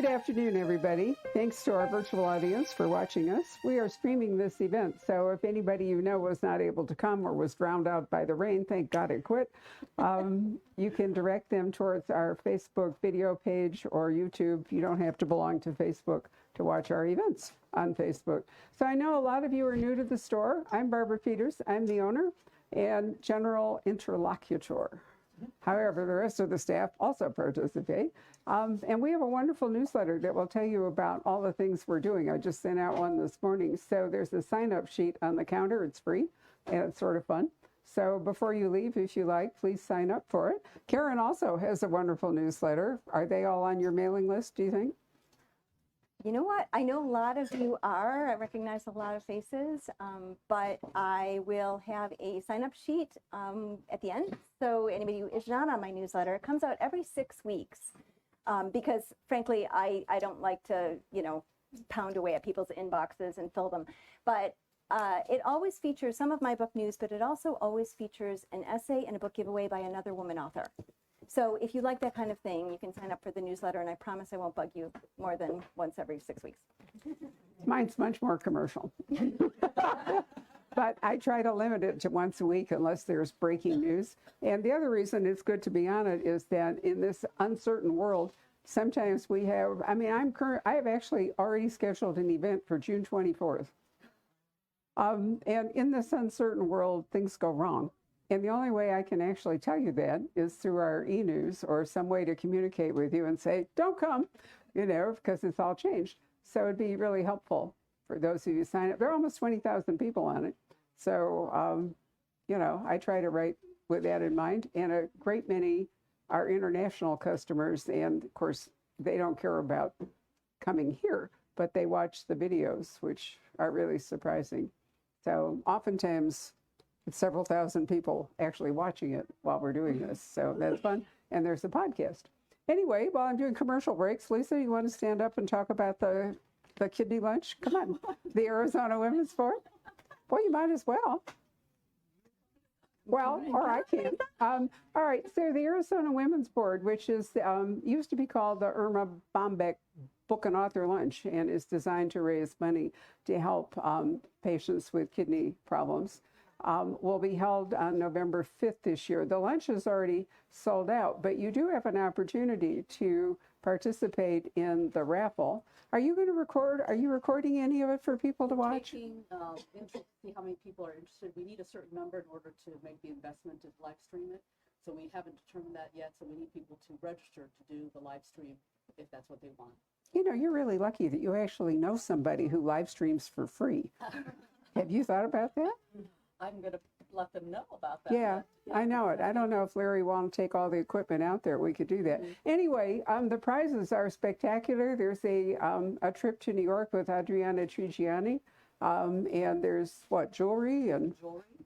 Good afternoon, everybody. Thanks to our virtual audience for watching us. We are streaming this event, so if anybody you know was not able to come or was drowned out by the rain, thank God it quit, you can direct them towards our Facebook video page or YouTube. You don't have to belong to Facebook to watch our events on Facebook. So I know a lot of you are new to the store. I'm Barbara Peters. I'm the owner and general interlocutor. However, the rest of the staff also participate. And we have a wonderful newsletter that will tell you about all the things we're doing. I just sent out one this morning. So there's a sign-up sheet on the counter. It's free, and it's sort of fun. So before you leave, if you like, please sign up for it. Karen also has a wonderful newsletter. Are they all on your mailing list, do you think? You know what? I know a lot of you are. I recognize a lot of faces, but I will have a sign-up sheet at the end. So anybody who is not on my newsletter, it comes out every 6 weeks because, frankly, I don't like to, pound away at people's inboxes and fill them. But it always features some of my book news, but it also always features an essay and a book giveaway by another woman author. So if you like that kind of thing, you can sign up for the newsletter, and I promise I won't bug you more than once every 6 weeks. Mine's much more commercial. But I try to limit it to once a week unless there's breaking news. And the other reason it's good to be on it is that in this uncertain world, sometimes we have, I have actually already scheduled an event for June 24th. And in this uncertain world, things go wrong. And the only way I can actually tell you that is through our e-news or some way to communicate with you and say, don't come, because it's all changed. So it'd be really helpful for those of you who sign up. There are almost 20,000 people on it. So, I try to write with that in mind. And a great many are international customers. And of course, they don't care about coming here, but they watch the videos, which are really surprising. So oftentimes, it's several thousand people actually watching it while we're doing this. So that's fun. And there's a podcast. Anyway, while I'm doing commercial breaks, Lisa, you want to stand up and talk about the kidney lunch? Come on. The Arizona Women's Board? Boy, you might as well. Well, or I can. All right. So the Arizona Women's Board, which is used to be called the Irma Bombeck Book and Author Lunch, and is designed to raise money to help patients with kidney problems, will be held on November 5th this year. The lunch is already sold out, but you do have an opportunity to participate in the raffle. Are you going to record? Are you recording any of it for people to watch? Taking interest to see how many people are interested. We need a certain number in order to make the investment to live stream it. So we haven't determined that yet. So we need people to register to do the live stream if that's what they want. You're really lucky that you actually know somebody who live streams for free. Have you thought about that? I'm going to let them know about that. Yeah, I know it. I don't know if Larry wants to take all the equipment out there. We could do that. Anyway, the prizes are spectacular. There's a trip to New York with Adriana Trigiani, and there's jewelry and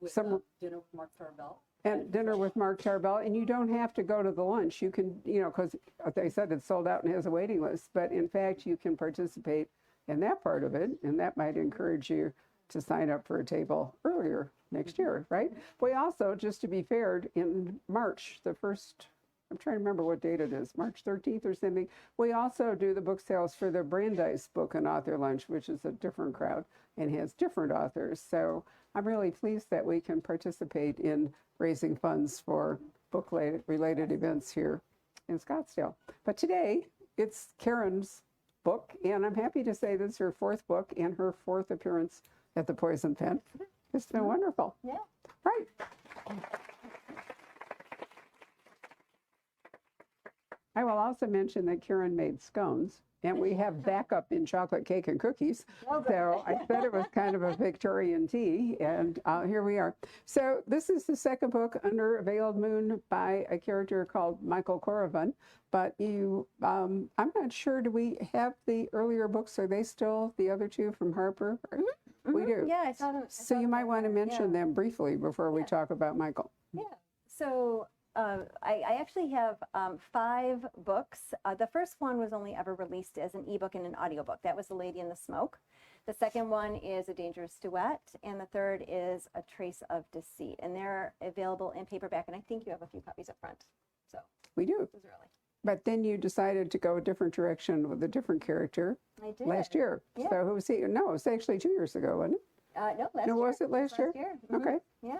with, some dinner with Mark Tarbell. And dinner with Mark Tarbell. And you don't have to go to the lunch. You can, because they said it's sold out and has a waiting list. But in fact, you can participate in that part of it, and that might encourage you to sign up for a table earlier next year, right? We also, just to be fair, in March, the first, I'm trying to remember what date it is, March 13th or something, we also do the book sales for the Brandeis Book and Author Lunch, which is a different crowd and has different authors. So I'm really pleased that we can participate in raising funds for book-related events here in Scottsdale. But today, it's Karen's book, and I'm happy to say this is her 4th book and her 4th appearance at the Poison Pen. It's been wonderful. Yeah. Right. I will also mention that Karen made scones, and we have backup in chocolate cake and cookies. So I said it was kind of a Victorian tea, and here we are. So this is the 2nd book, Under a Veiled Moon, by a character called Michael Koravan. But I'm not sure, do we have the earlier books? Are they still the other two from Harper? We do. Yeah, I saw them. So you might want to mention them briefly before we talk about Michael. Yeah. So I actually have 5 books. The first one was only ever released as an ebook and an audiobook. That was The Lady in the Smoke. The second one is A Dangerous Duet. And the third is A Trace of Deceit. And they're available in paperback. And I think you have a few copies up front. So we do. It was early. But then you decided to go a different direction with a different character I did. last year. Yeah. So who was he? No, it was actually 2 years ago, wasn't it? No, last No, year. was it last year? Mhm. Okay. Yeah.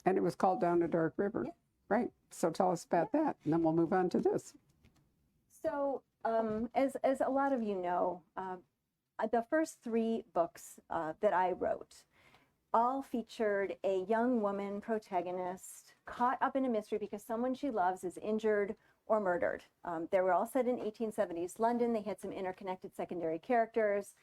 And it was called Down a Dark River. Yeah. Right. So tell us about that, and then we'll move on to this. So, as a lot of you know, the first 3 books that I wrote all featured a young woman protagonist caught up in a mystery because someone she loves is injured or murdered. They were all set in 1870s London. They had some interconnected secondary characters.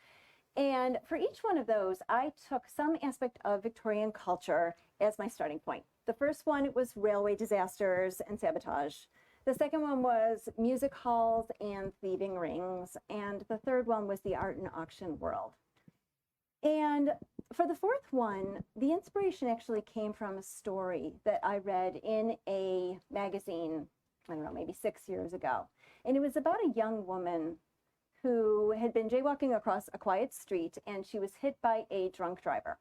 And for each one of those, I took some aspect of Victorian culture as my starting point. The first one, it was railway disasters and sabotage. The second one was music halls and thieving rings. And the third one was the art and auction world. And for the fourth one, the inspiration actually came from a story that I read in a magazine, I don't know, maybe 6 years ago. And it was about a young woman who had been jaywalking across a quiet street, and she was hit by a drunk driver.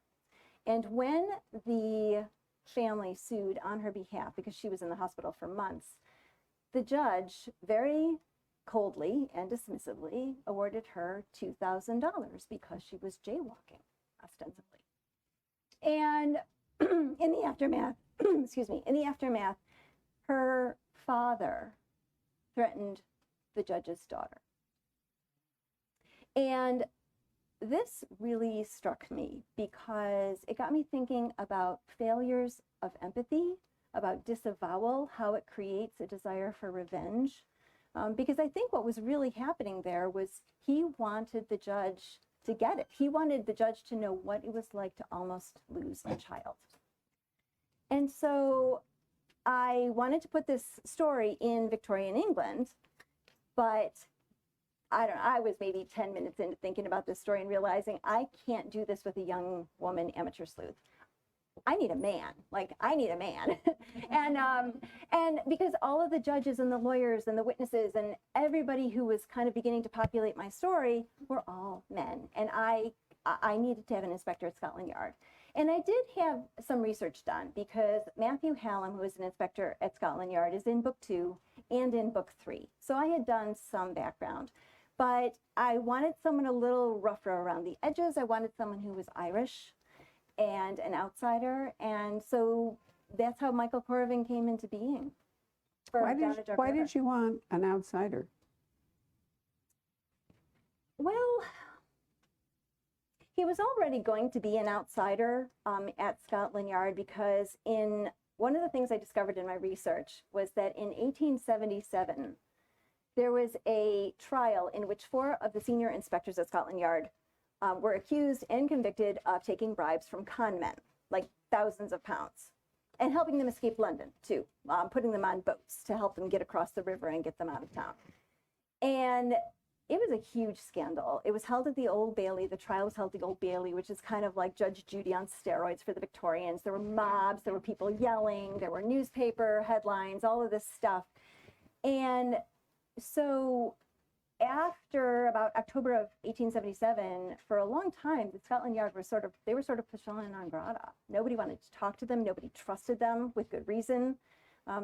And when the family sued on her behalf, because she was in the hospital for months, the judge very coldly and dismissively awarded her $2,000 because she was jaywalking, ostensibly. And in the aftermath, in the aftermath, her father threatened the judge's daughter. And this really struck me because it got me thinking about failures of empathy, about disavowal, how it creates a desire for revenge. Because I think what was really happening there was he wanted the judge to get it. He wanted the judge to know what it was like to almost lose a child. And so I wanted to put this story in Victorian England, but I don't know, I was maybe 10 minutes into thinking about this story and realizing I can't do this with a young woman amateur sleuth. I need a man, and because all of the judges and the lawyers and the witnesses and everybody who was kind of beginning to populate my story were all men. And I needed to have an inspector at Scotland Yard. And I did have some research done because Matthew Hallam, who is an inspector at Scotland Yard, is in book 2 and in book 3. So I had done some background. But I wanted someone a little rougher around the edges. I wanted someone who was Irish and an outsider. And so that's how Michael Corvin came into being. Why did you want an outsider? Well, he was already going to be an outsider at Scotland Yard because in one of the things I discovered in my research was that in 1877, there was a trial in which 4 of the senior inspectors at Scotland Yard were accused and convicted of taking bribes from con men, like thousands of pounds, and helping them escape London, too, putting them on boats to help them get across the river and get them out of town. And it was a huge scandal. It was held at the Old Bailey. The trial was held at the Old Bailey, which is kind of like Judge Judy on steroids for the Victorians. There were mobs, there were people yelling, there were newspaper headlines, all of this stuff. And so after about October of 1877, for a long time, the Scotland Yard were sort of persona non grata. Nobody wanted to talk to them. Nobody trusted them with good reason.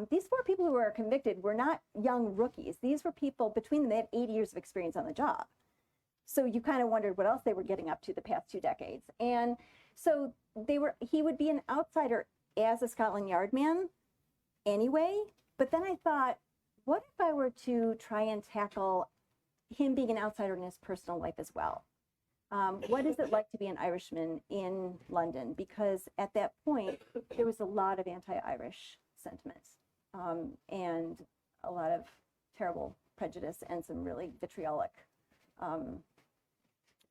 These 4 people who were convicted were not young rookies. These were people, between them, they had 80 years of experience on the job. So you kind of wondered what else they were getting up to the past 2 decades. And so he would be an outsider as a Scotland Yard man anyway. But then I thought, what if I were to try and tackle him being an outsider in his personal life as well? What is it like to be an Irishman in London? Because at that point, there was a lot of anti-Irish sentiment and a lot of terrible prejudice and some really vitriolic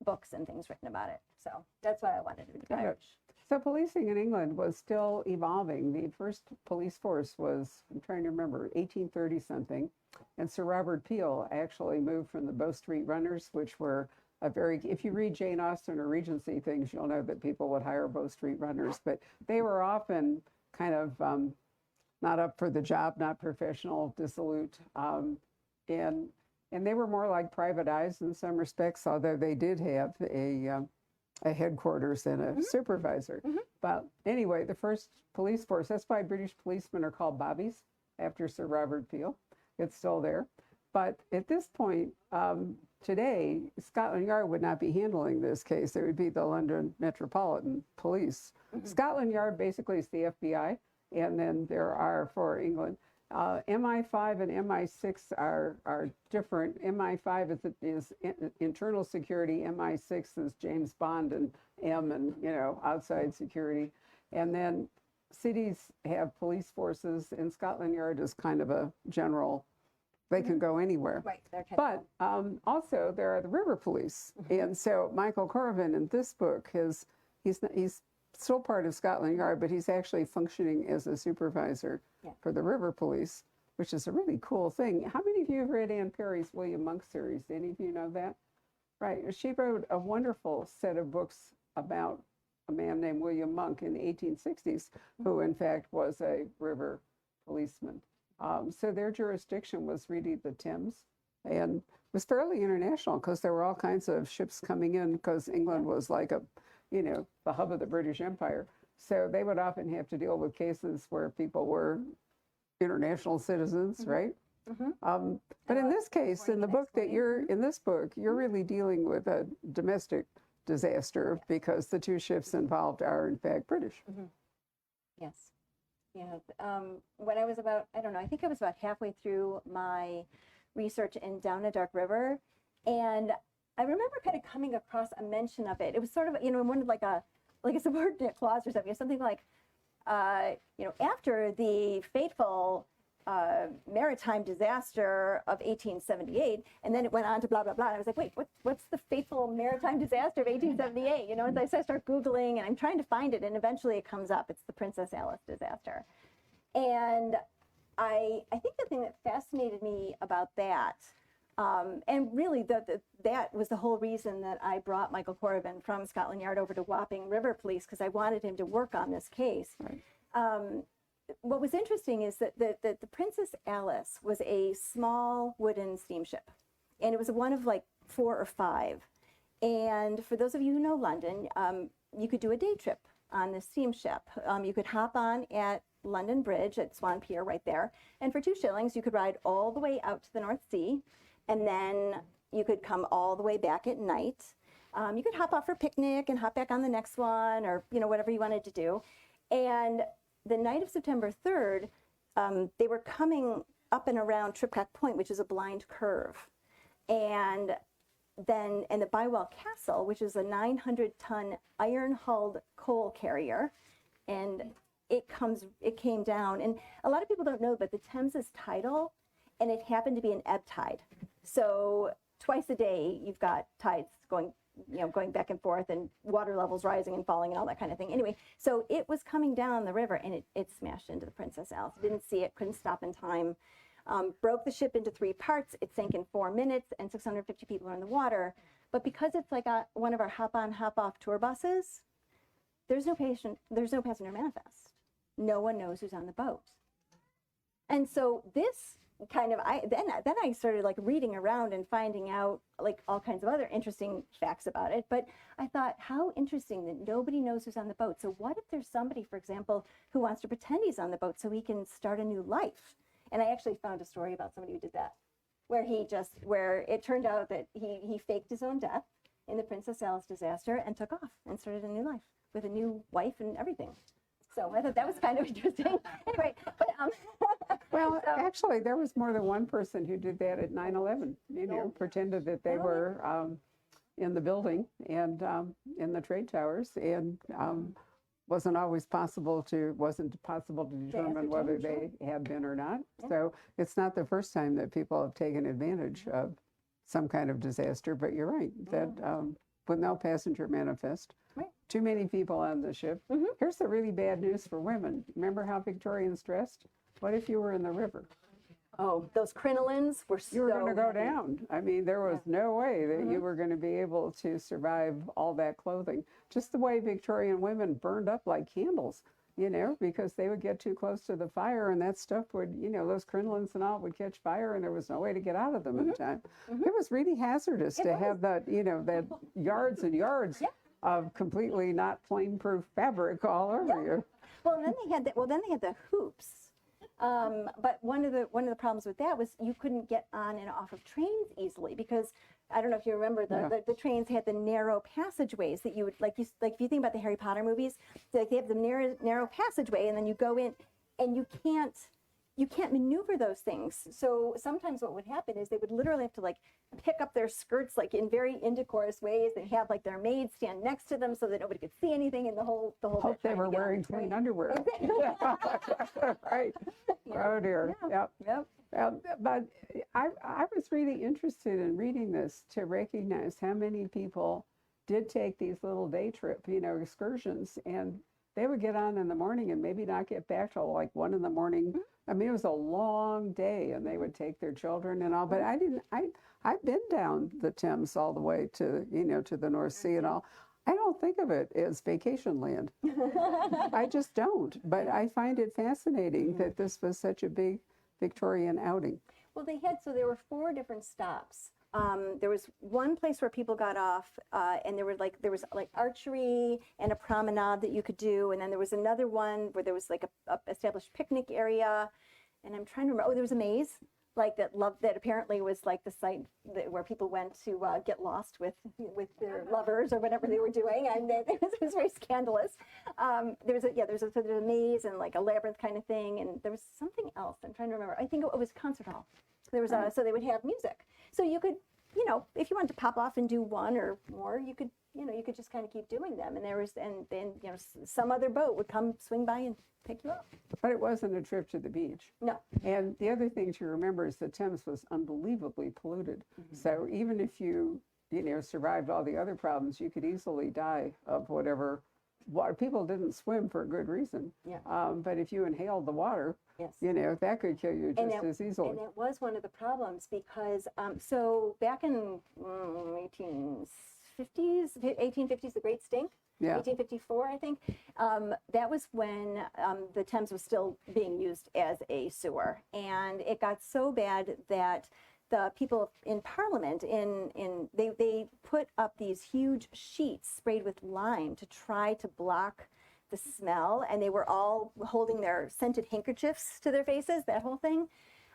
books and things written about it. So that's why I wanted to be Irish. So policing in England was still evolving. The first police force was, I'm trying to remember, 1830 something. And Sir Robert Peel actually moved from the Bow Street Runners, which were if you read Jane Austen or Regency things, you'll know that people would hire Bow Street Runners, but they were often kind of not up for the job, not professional, dissolute. And they were more like private eyes in some respects, although they did have a headquarters and a supervisor. But anyway, the first police force, that's why British policemen are called bobbies, after Sir Robert Peel. it's still there. But at this point, today, Scotland Yard would not be handling this case. It would be the London Metropolitan Police. Scotland Yard basically is the FBI, and then there are, for England, MI5 and MI6 are different. MI5 is internal security. MI6 is James Bond and M and, outside security. And then cities have police forces, and Scotland Yard is kind of a general, they can go anywhere. Right. But also there are the river police. And so Michael Corvin in this book, he's still part of Scotland Yard, but he's actually functioning as a supervisor for the river police, which is a really cool thing. How many of you have read Anne Perry's William Monk series? Any of you know that? Right. She wrote a wonderful set of books about a man named William Monk in the 1860s, who in fact was a river policeman. So their jurisdiction was really the Thames, and was fairly international because there were all kinds of ships coming in because England was like the hub of the British Empire. So they would often have to deal with cases where people were international citizens, right? But in this case, in the book that you're really dealing with a domestic disaster because the two ships involved are in fact British. Yes. Yeah. When I was about, I think I was about halfway through my research in Down a Dark River, and I remember kind of coming across a mention of it. It was sort of, in one of like a subordinate clause or something, something like, after the fateful maritime disaster of 1878, and then it went on to blah, blah, blah. And I was like, wait, what's the fateful maritime disaster of 1878? As I start Googling, and I'm trying to find it, and eventually it comes up. It's the Princess Alice disaster. And I think the thing that fascinated me about that, and really that was the whole reason that I brought Michael Corvin from Scotland Yard over to Wapping River Police, because I wanted him to work on this case. Right. What was interesting is that the Princess Alice was a small wooden steamship, and it was one of like 4 or 5. And for those of you who know London, you could do a day trip on this steamship. You could hop on at London Bridge at Swan Pier right there, and for 2 shillings you could ride all the way out to the North Sea, and then you could come all the way back at night. You could hop off for a picnic and hop back on the next one, or whatever you wanted to do. And the night of September 3rd, they were coming up and around Tripcock Point, which is a blind curve. And the Bywell Castle, which is a 900-ton iron-hulled coal carrier, and it came down. And a lot of people don't know, but the Thames is tidal, and it happened to be an ebb tide. So twice a day, you've got tides going back and forth, and water levels rising and falling and all that kind of thing. Anyway, so it was coming down the river, and it smashed into the Princess Alice. Didn't see it, couldn't stop in time. Broke the ship into 3 parts. It sank in 4 minutes, and 650 people are in the water. But because it's like one of our hop-on, hop-off tour buses, there's no passenger manifest. No one knows who's on the boat. And so this kind of, then I started like reading around and finding out like all kinds of other interesting facts about it. But I thought, how interesting that nobody knows who's on the boat. So what if there's somebody, for example, who wants to pretend he's on the boat so he can start a new life? And I actually found a story about somebody who did that, where it turned out that he faked his own death in the Princess Alice disaster and took off and started a new life with a new wife and everything. So I thought that was kind of interesting. Anyway, but well, actually, there was more than one person who did that at 9/11. Pretended that they were in the building and in the trade towers, and wasn't possible to determine whether they had been or not. Yeah. So it's not the first time that people have taken advantage of some kind of disaster. But you're right that with no passenger manifest. Right. Too many people on the ship. Here's the really bad news for women. Remember how Victorians dressed? What if you were in the river? Oh, those crinolines were so You were going to go down. I mean, there was no way that you were going to be able to survive all that clothing. Just the way Victorian women burned up like candles, because they would get too close to the fire, and that stuff would, those crinolines and all would catch fire, and there was no way to get out of them in time. It was really hazardous to have that, that yards and yards of completely not flame-proof fabric all over you. Well, then they had the hoops But one of the problems with that was you couldn't get on and off of trains easily because I don't know if you remember the trains had the narrow passageways that you would like if you think about the Harry Potter movies, like they have the narrow passageway and then you go in and you can't maneuver those things. So sometimes what would happen is they would literally have to like pick up their skirts like in very indecorous ways and have like their maid stand next to them so that nobody could see anything in the whole Hope they were wearing clean underwear. Right. Oh dear. Yeah. Yep. Yep. But I was really interested in reading this to recognize how many people did take these little day trip, excursions, and they would get on in the morning and maybe not get back till like 1 in the morning. I mean, it was a long day, and they would take their children and all. But I've been down the Thames all the way to to the North Sea and all. I don't think of it as vacation land. I just don't. But I find it fascinating that this was such a big Victorian outing. Well, there were 4 different stops. There was one place where people got off, and there was like archery and a promenade that you could do, and then there was another one where there was like a established picnic area, and I'm trying to remember. Oh, there was a maze, like that apparently was like the site where people went to get lost with their lovers or whatever they were doing, and it was very scandalous. There was a maze and like a labyrinth kind of thing, and there was something else. I'm trying to remember. I think it was a concert hall. There was so they would have music. So you could, if you wanted to pop off and do one or more, you could just kind of keep doing them. And then some other boat would come swing by and pick you up. But it wasn't a trip to the beach. No. And the other thing to remember is the Thames was unbelievably polluted. So even if you survived all the other problems, you could easily die of whatever. People didn't swim for a good reason. Yeah. But if you inhaled the water, Yes. that could kill you just as easily. And it was one of the problems because, so back in 1850s, the Great Stink, Yeah. 1854, I think, that was when the Thames was still being used as a sewer. And it got so bad that the people in Parliament, they put up these huge sheets sprayed with lime to try to block the smell, and they were all holding their scented handkerchiefs to their faces, that whole thing.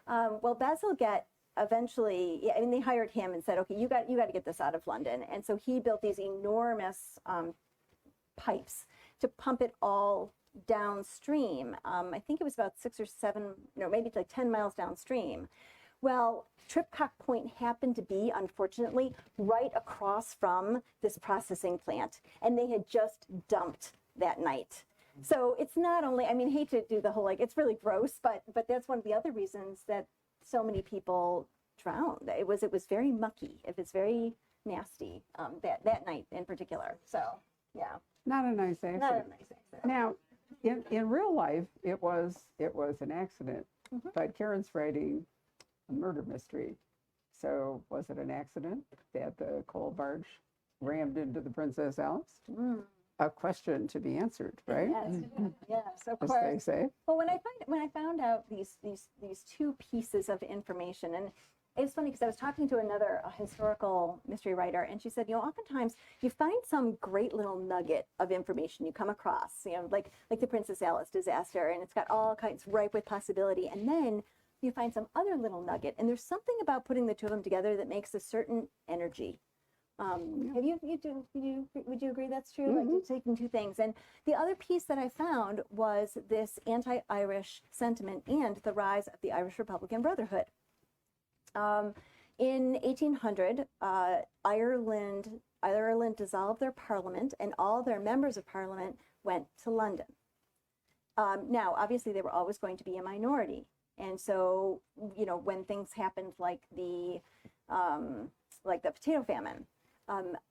Well, Bazalgette eventually, they hired him and said, okay, you got to get this out of London. And so he built these enormous pipes to pump it all downstream. I think it was about 6 or 7, maybe like 10 miles downstream. Well, Tripcock Point happened to be, unfortunately, right across from this processing plant, and they had just dumped that night. So it's not only, I hate to do the whole, it's really gross, but that's one of the other reasons that so many people drowned. It was very mucky. It was very nasty that night in particular. So, yeah. Not a nice accident. Not a nice accident. Now, in real life, it was an accident, but Karen's writing a murder mystery. So was it an accident that the coal barge rammed into the Princess Alice? A question to be answered, right? Yes, of As course. they say. Well, when I found out these 2 pieces of information, and it's funny because I was talking to another historical mystery writer, and she said, oftentimes you find some great little nugget of information you come across, like the Princess Alice disaster, and it's got all kinds ripe with possibility, and then you find some other little nugget, and there's something about putting the 2 of them together that makes a certain energy. Would you agree that's true? Like you're taking 2 things. And the other piece that I found was this anti-Irish sentiment and the rise of the Irish Republican Brotherhood. In 1800, Ireland dissolved their parliament, and all their members of parliament went to London. Now, obviously, they were always going to be a minority. And so, when things happened like the potato famine,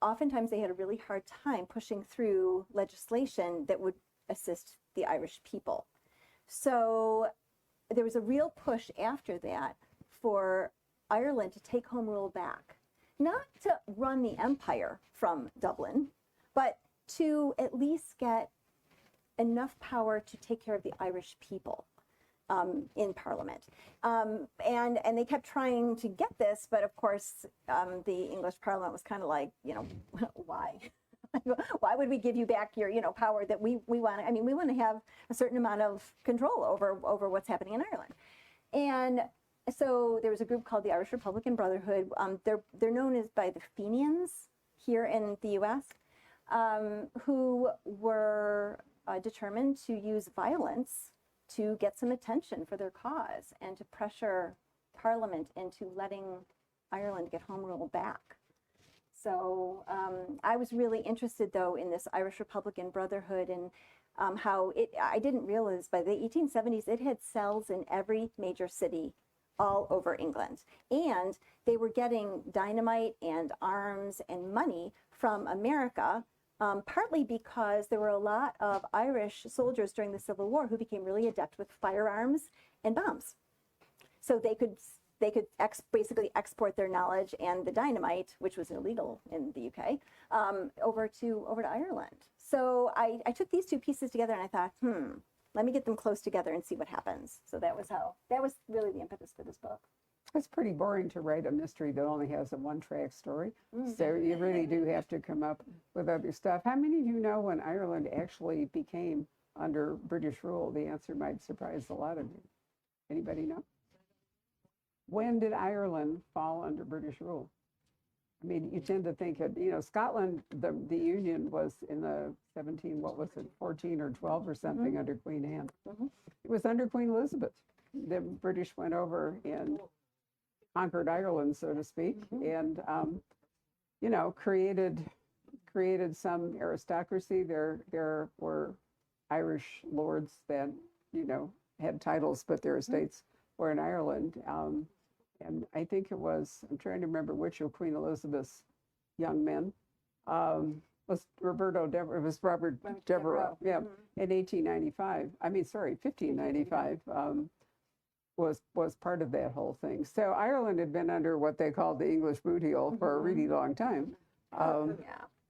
oftentimes they had a really hard time pushing through legislation that would assist the Irish people. So there was a real push after that for Ireland to take home rule back, not to run the empire from Dublin, but to at least get enough power to take care of the Irish people. In Parliament. And they kept trying to get this, but of course, the English Parliament was kind of like, why? Why would we give you back your, power that we want? I mean, we want to have a certain amount of control over what's happening in Ireland. And so there was a group called the Irish Republican Brotherhood. They're known as by the Fenians here in the U.S., who were determined to use violence to get some attention for their cause and to pressure Parliament into letting Ireland get home rule back. So I was really interested, though, in this Irish Republican Brotherhood and how I didn't realize by the 1870s it had cells in every major city all over England. And they were getting dynamite and arms and money from America, partly because there were a lot of Irish soldiers during the Civil War who became really adept with firearms and bombs. So they could basically export their knowledge and the dynamite, which was illegal in the UK, over to Ireland. So I took these two pieces together and I thought, let me get them close together and see what happens. So that was really the impetus for this book. It's pretty boring to write a mystery that only has a one-track story. So you really do have to come up with other stuff. How many of you know when Ireland actually became under British rule? The answer might surprise a lot of you. Anybody know? When did Ireland fall under British rule? I mean, you tend to think of, Scotland, the Union was in the 14 or 12 or something under Queen Anne. It was under Queen Elizabeth. The British went over and conquered Ireland, so to speak, and, created some aristocracy. There were Irish lords that, had titles, but their estates were in Ireland. And I think it was, I'm trying to remember which of Queen Elizabeth's young men, was Robert Devereux, yeah, in 1595, was part of that whole thing. So Ireland had been under what they called the English boot heel for a really long time.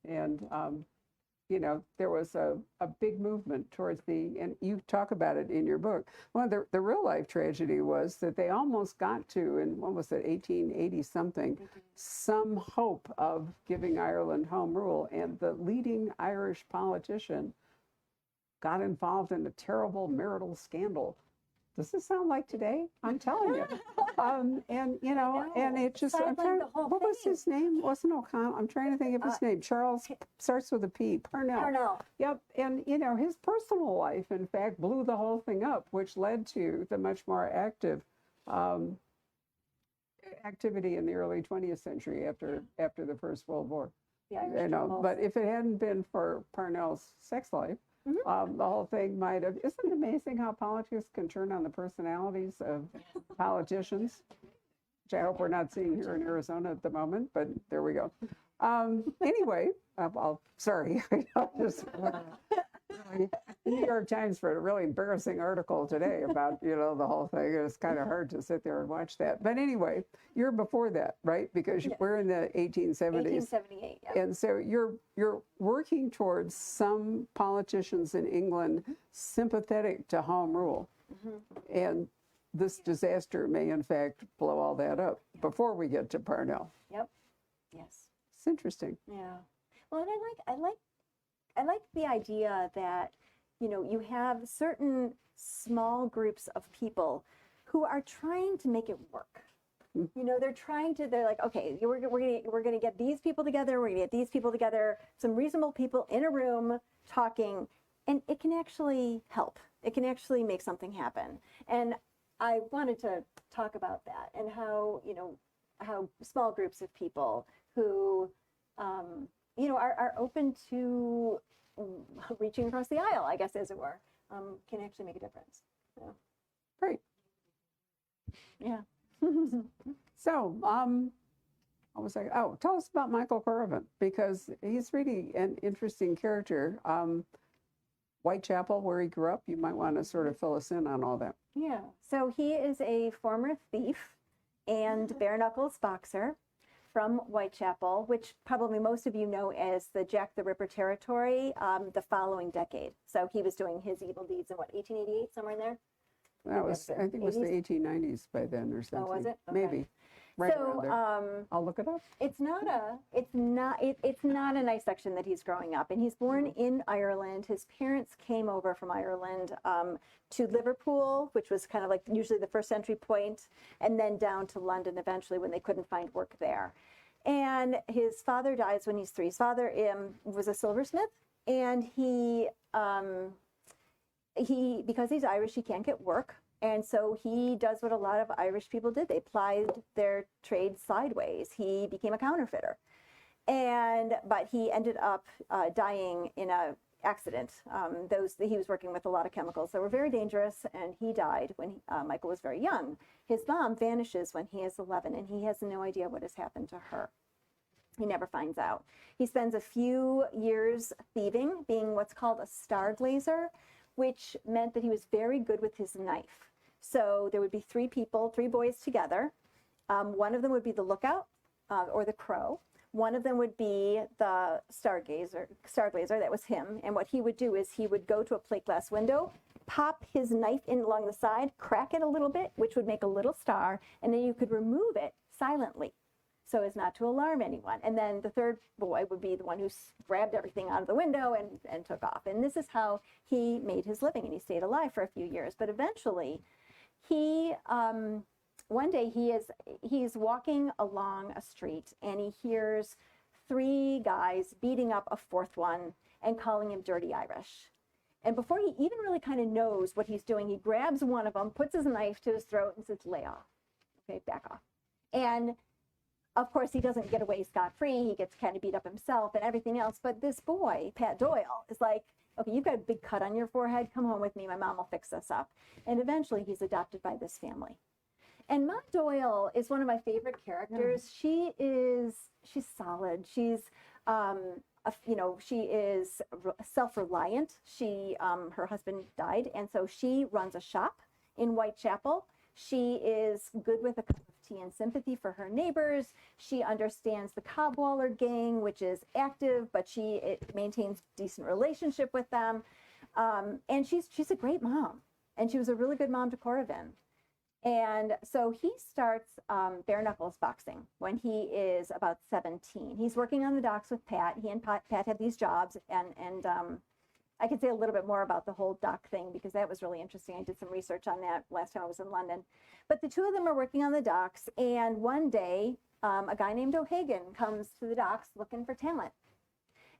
And, there was a big movement towards and you talk about it in your book. Well, the real life tragedy was that they almost got to, in what was it, 1880 something, some hope of giving Ireland home rule. And the leading Irish politician got involved in a terrible marital scandal. Does this sound like today? I'm telling you. And it just, what was his name? Wasn't O'Connell? I'm trying to think of his name. Charles, starts with a P, Parnell. Yep. And, his personal life, in fact, blew the whole thing up, which led to the much more active activity in the early 20th century after the First World War. But if it hadn't been for Parnell's sex life, the whole thing might have. Isn't it amazing how politics can turn on the personalities of politicians? Which I hope we're not seeing here in Arizona at the moment, but there we go. Anyway, sorry. The New York Times wrote a really embarrassing article today about, the whole thing. It's kind of hard to sit there and watch that. But anyway, you're before that, right? Because we're in the 1870s. 1878, yeah. And so you're working towards some politicians in England sympathetic to home rule. And this disaster may, in fact, blow all that up before we get to Parnell. Yep. Yes. It's interesting. Yeah. Well, and I like the idea that, you have certain small groups of people who are trying to make it work. They're like, okay, we're going to get these people together. We're going to get these people together, some reasonable people in a room talking, and it can actually help. It can actually make something happen. And I wanted to talk about that and how, how small groups of people who, are open to reaching across the aisle, I guess, as it were, can actually make a difference. So. Great. Yeah. So, what was I? Oh, tell us about Michael Corrigan, because he's really an interesting character. Whitechapel, where he grew up, you might want to sort of fill us in on all that. Yeah. So he is a former thief and bare knuckles boxer from Whitechapel, which probably most of you know as the Jack the Ripper territory, the following decade. So he was doing his evil deeds in 1888, somewhere in there? That was, I think it was the 1890s by then or something. Oh, was it? Okay. Maybe. right So around there. I'll look it up. it's not a nice section that he's growing up in. He's born in Ireland. His parents came over from Ireland to Liverpool, which was kind of like usually the first entry point, and then down to London eventually when they couldn't find work there. And his father dies when he's 3. His father was a silversmith, and he because he's Irish, he can't get work. And so he does what a lot of Irish people did. They plied their trade sideways. He became a counterfeiter. But he ended up dying in an accident. He was working with a lot of chemicals that were very dangerous, and he died when Michael was very young. His mom vanishes when he is 11, and he has no idea what has happened to her. He never finds out. He spends a few years thieving, being what's called a star glazer, which meant that he was very good with his knife. So there would be 3 boys together. One of them would be the lookout or the crow. One of them would be the stargazer, that was him. And what he would do is he would go to a plate glass window, pop his knife in along the side, crack it a little bit, which would make a little star, and then you could remove it silently so as not to alarm anyone. And then the third boy would be the one who grabbed everything out of the window and took off. And this is how he made his living, and he stayed alive for a few years. But eventually, one day he's walking along a street, and he hears 3 guys beating up a 4th one and calling him dirty Irish. And before he even really kind of knows what he's doing, he grabs one of them, puts his knife to his throat, and says, "Lay off. Okay, back off." And of course, he doesn't get away scot-free. He gets kind of beat up himself and everything else. But this boy, Pat Doyle, is like, "Okay, you've got a big cut on your forehead. Come home with me. My mom will fix this up." And eventually, he's adopted by this family. And Ma Doyle is one of my favorite characters. She's solid. She's, she is self-reliant. Her husband died, and so she runs a shop in Whitechapel. She is good with a cup of tea and sympathy for her neighbors. She understands the Cobwaller gang, which is active, but it maintains decent relationship with them. And she's a great mom, and she was a really good mom to Corvin. And so he starts bare knuckles boxing when he is about 17. He's working on the docks with Pat. He and Pat have these jobs, and I could say a little bit more about the whole dock thing because that was really interesting. I did some research on that last time I was in London. But the 2 of them are working on the docks, and one day a guy named O'Hagan comes to the docks looking for talent.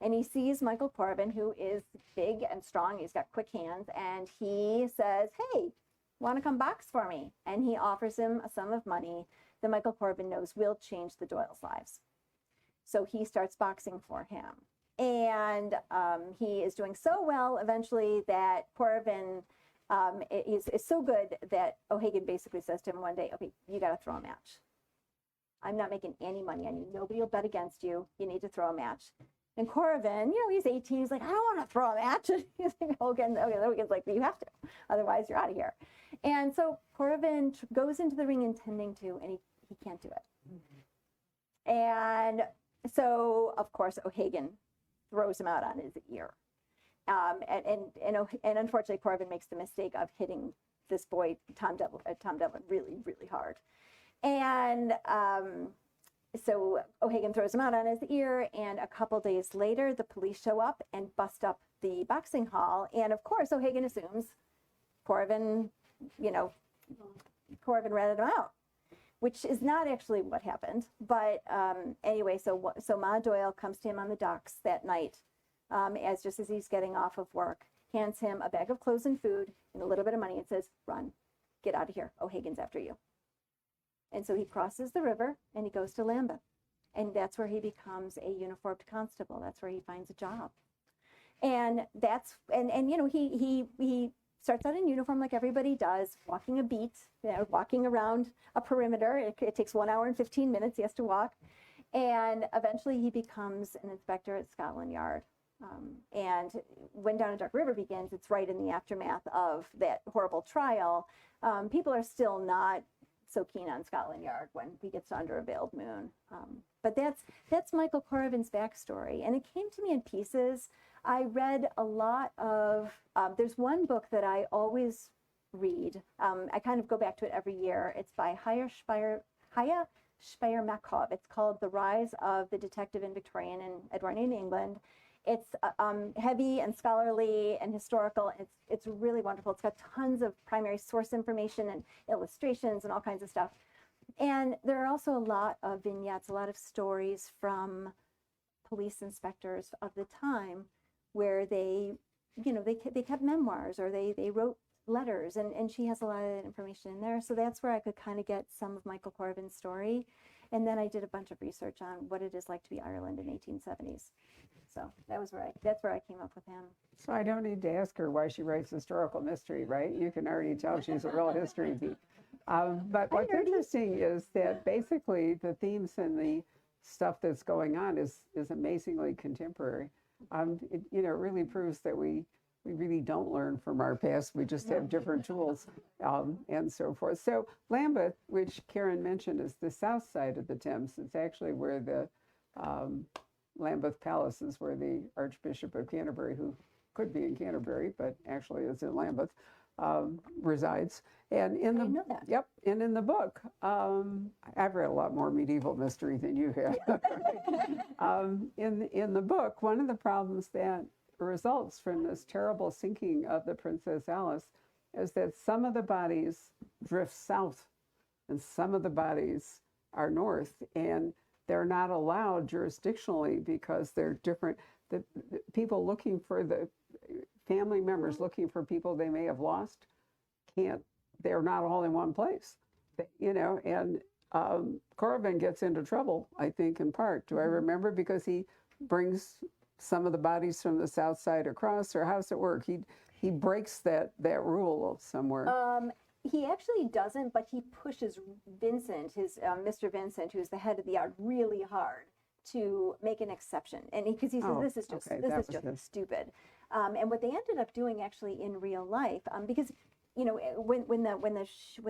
And he sees Michael Corvin, who is big and strong. He's got quick hands, and he says, "Hey, want to come box for me?" And he offers him a sum of money that Michael Corvin knows will change the Doyles' lives. So he starts boxing for him. And he is doing so well eventually that Corvin is so good that O'Hagan basically says to him one day, "Okay, you got to throw a match. I'm not making any money on you. Nobody will bet against you. You need to throw a match." And Corvin, he's 18. He's like, "I don't want to throw a match." And he's like, O'Hagan's like, "You have to. Otherwise, you're out of here." And so Corvin goes into the ring intending to, and he can't do it. Mm-hmm. And so, of course, O'Hagan throws him out on his ear. And unfortunately, Corvin makes the mistake of hitting this boy, Tom Devlin, really, really hard. And so O'Hagan throws him out on his ear, and a couple days later, the police show up and bust up the boxing hall. And of course, O'Hagan assumes Corvin ratted him out, which is not actually what happened. But anyway, so Ma Doyle comes to him on the docks that night, just as he's getting off of work, hands him a bag of clothes and food and a little bit of money and says, "Run, get out of here. O'Hagan's after you." And so he crosses the river and he goes to Lambeth. And that's where he becomes a uniformed constable. That's where he finds a job. And he starts out in uniform like everybody does, walking a beat, walking around a perimeter. It takes 1 hour and 15 minutes he has to walk. And eventually he becomes an inspector at Scotland Yard. And when Down a Dark River begins, it's right in the aftermath of that horrible trial. People are still not so keen on Scotland Yard when he gets to Under a Veiled Moon. But that's Michael Corvin's backstory. And it came to me in pieces. I read a lot of, there's one book that I always read. I kind of go back to it every year. It's by Haya Schleiermacher. It's called The Rise of the Detective in Victorian and Edwardian England. It's heavy and scholarly and historical. It's really wonderful. It's got tons of primary source information and illustrations and all kinds of stuff. And there are also a lot of vignettes, a lot of stories from police inspectors of the time where they, they kept memoirs or they wrote letters, and she has a lot of that information in there. So that's where I could kind of get some of Michael Corvin's story. And then I did a bunch of research on what it is like to be Ireland in 1870s. So that's where I came up with him. So I don't need to ask her why she writes historical mystery, right? You can already tell she's a real history geek. But what's interesting is that basically the themes and the stuff that's going on is amazingly contemporary. It really proves that we really don't learn from our past. We just have different tools and so forth. So Lambeth, which Karen mentioned, is the south side of the Thames. It's actually where the Lambeth Palace is, where the Archbishop of Canterbury, who could be in Canterbury, but actually is in Lambeth, resides. And in the I know that. Yep, and in the book, I've read a lot more medieval mystery than you have. In the book, one of the problems that results from this terrible sinking of the Princess Alice is that some of the bodies drift south and some of the bodies are north, and they're not allowed jurisdictionally because they're different. The people looking for the family members looking for people they may have lost they're not all in one place, and Corvin gets into trouble, I think, in part. Do I remember? Because he brings some of the bodies from the south side across, or how's it work? He breaks that rule somewhere. He actually doesn't, but he pushes Vincent, his Mr. Vincent, who's the head of the yard, really hard to make an exception. And because he says this is just stupid. And what they ended up doing actually in real life, because when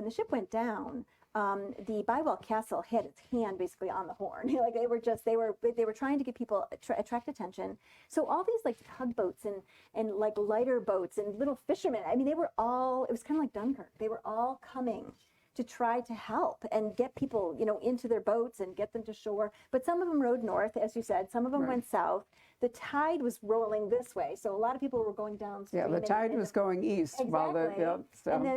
the ship went down, the Bywell Castle had its hand basically on the horn. Like they were trying to get people attract attention. So all these like tugboats and like lighter boats and little fishermen. I mean, it was kind of like Dunkirk. They were all coming to try to help and get people, into their boats and get them to shore. But some of them rowed north, as you said. Some of them went south. The tide was rolling this way, so a lot of people were going downstream. Yeah, the tide was going east. Exactly. While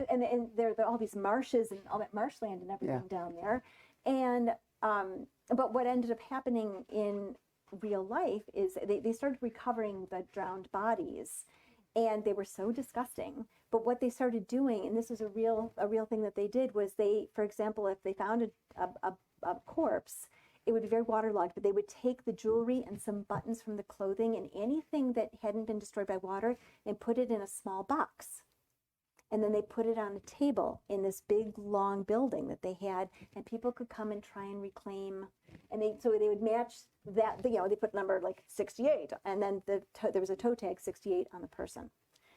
and there are all these marshes and all that marshland and everything down there. And but what ended up happening in real life is they started recovering the drowned bodies, and they were so disgusting. But what they started doing, and this is a real thing that they did, was for example, if they found a corpse, it would be very waterlogged, but they would take the jewelry and some buttons from the clothing and anything that hadn't been destroyed by water and put it in a small box. And then they put it on a table in this big, long building that they had, and people could come and try and reclaim. And so they would match that, they put number like 68, and then there was a toe tag 68 on the person,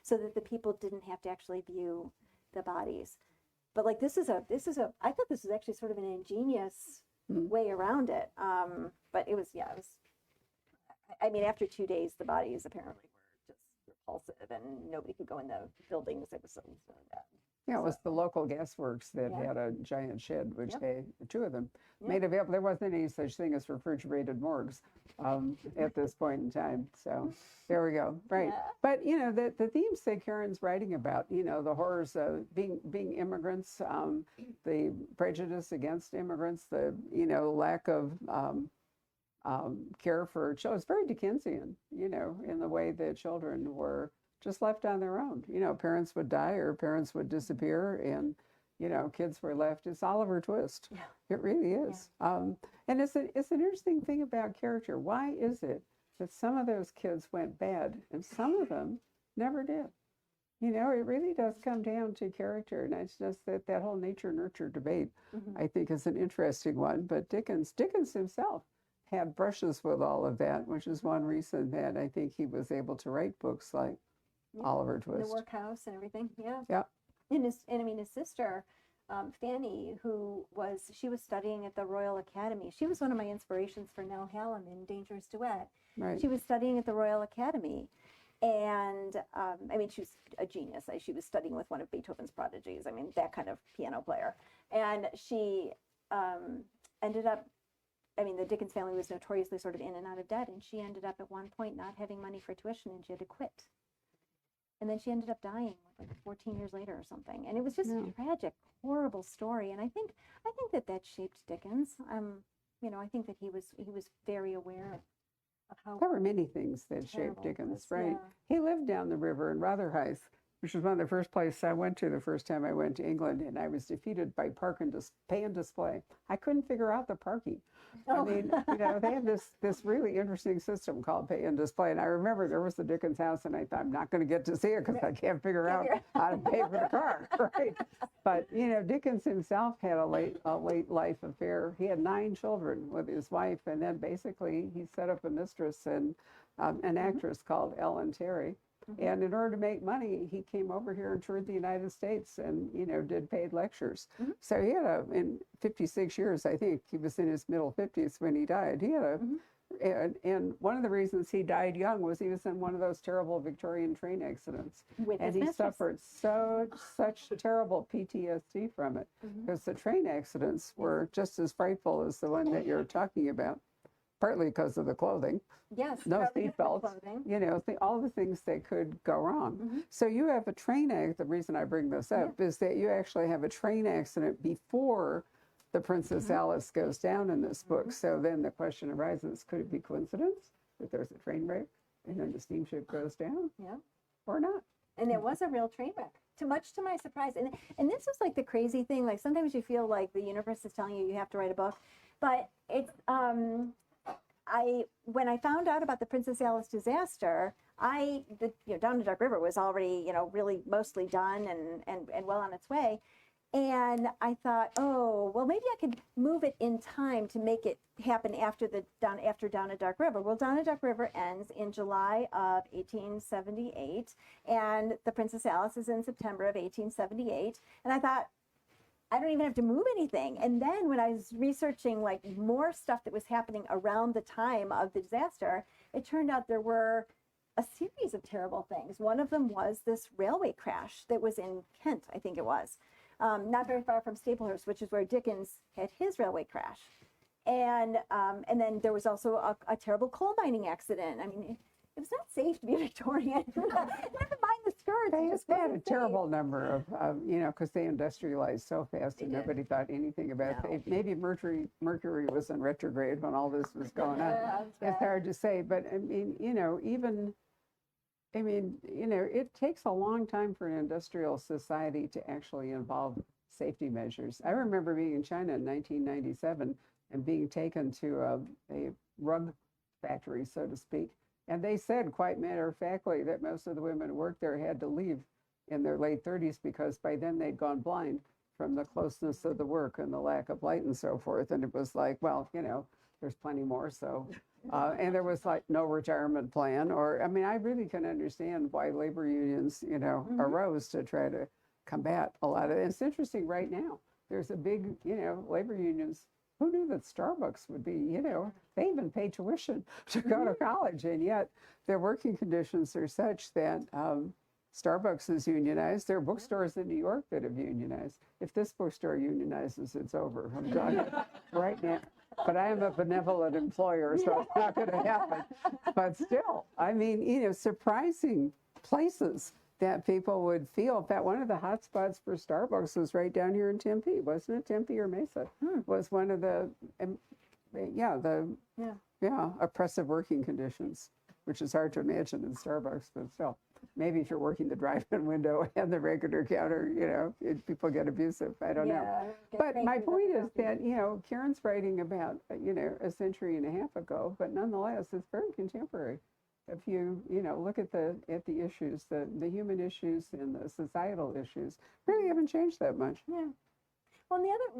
so that the people didn't have to actually view the bodies. But like I thought this was actually sort of an ingenious way around it. But it was, I mean, after 2 days, the bodies apparently were just repulsive and nobody could go in the buildings. It was so bad. Yeah, it was the local gasworks that had a giant shed, which two of them made available. There wasn't any such thing as refrigerated morgues at this point in time. So there we go. Right. Yeah. But, the themes that Karen's writing about, the horrors of being immigrants, the prejudice against immigrants, the, lack of care for children. It's very Dickensian, in the way that children were just left on their own. Parents would die or parents would disappear, and kids were left. It's Oliver Twist. Yeah. It really is. Yeah. And it's an interesting thing about character. Why is it that some of those kids went bad and some of them never did? It really does come down to character, and it's just that whole nature nurture debate, I think, is an interesting one. But Dickens himself had brushes with all of that, which is one reason that I think he was able to write books like Oliver Twist, the workhouse and everything. Yeah. And his sister, Fanny, she was studying at the Royal Academy. She was one of my inspirations for Nell Hallam in Dangerous Duet. Right. She was studying at the Royal Academy, and I mean, she was a genius. She was studying with one of Beethoven's prodigies. I mean, that kind of piano player. And she ended up, I mean, the Dickens family was notoriously sort of in and out of debt, and she ended up at one point not having money for tuition, and she had to quit. And then she ended up dying like 14 years later or something. And it was just a tragic, horrible story. And I think that shaped Dickens. I think that he was very aware of how There were many things that shaped terrible it Dickens, was, right? yeah. He lived down the river in Rotherhithe, which was one of the first places I went to the first time I went to England, and I was defeated by pay and display. I couldn't figure out the parking. I mean, they have this really interesting system called pay and display, and I remember there was the Dickens House, and I thought, I'm not going to get to see it because I can't figure out how to pay for the car, right? But, Dickens himself had a late life affair. He had 9 children with his wife, and then basically he set up a mistress and an actress called Ellen Terry. And in order to make money, he came over here and toured the United States and, did paid lectures. So he had in 56 years, I think, he was in his middle 50s when he died. He had and one of the reasons he died young was he was in one of those terrible Victorian train accidents. And he suffered such terrible PTSD from it, because the train accidents were just as frightful as the one that you're talking about. Partly because of the clothing. Yes. No seatbelts. All the things that could go wrong. So you have a train accident. The reason I bring this up is that you actually have a train accident before the Princess Alice goes down in this book. So then the question arises, could it be coincidence that there's a train wreck and then the steamship goes down? Yeah. Or not? And it was a real train wreck, much to my surprise. And this was like the crazy thing. Like sometimes you feel like the universe is telling you have to write a book, but it's when I found out about the Princess Alice disaster, Down the Dark River was already, really mostly done and well on its way. And I thought, oh, well, maybe I could move it in time to make it happen after Down a Dark River. Well, Down a Dark River ends in July of 1878, and the Princess Alice is in September of 1878. And I thought, I don't even have to move anything. And then when I was researching like more stuff that was happening around the time of the disaster, it turned out there were a series of terrible things. One of them was this railway crash that was in Kent, I think it was, not very far from Staplehurst, which is where Dickens had his railway crash. And then there was also a terrible coal mining accident. I mean, it was not safe to be a Victorian. Never mind the skirts. They had a terrible number of because they industrialized so fast and nobody thought anything about it. Maybe Mercury was in retrograde when all this was going on. It's hard to say, but I mean, it takes a long time for an industrial society to actually involve safety measures. I remember being in China in 1997 and being taken to a rug factory, so to speak. And they said, quite matter-of-factly, that most of the women who worked there had to leave in their late 30s because by then they'd gone blind from the closeness of the work and the lack of light and so forth. And it was like, well, there's plenty more. So, and there was like no retirement plan. I really can understand why labor unions, arose to try to combat a lot of it. It's interesting right now. There's a big, labor unions. Who knew that Starbucks would be, they even pay tuition to go to college, and yet their working conditions are such that Starbucks is unionized. There are bookstores in New York that have unionized. If this bookstore unionizes, it's over. I'm telling you right now. But I am a benevolent employer, so it's not going to happen. But still, surprising places that people would feel. In fact, one of the hot spots for Starbucks was right down here in Tempe, wasn't it? Tempe or Mesa was one of the, oppressive working conditions, which is hard to imagine in Starbucks, but still. Maybe if you're working the drive-in window and the regular counter, people get abusive. I don't know. But my point is that, Karen's writing about, a century and a half ago, but nonetheless, it's very contemporary. If you look at the issues, the human issues and the societal issues, really haven't changed that much. Yeah. Well, and the other,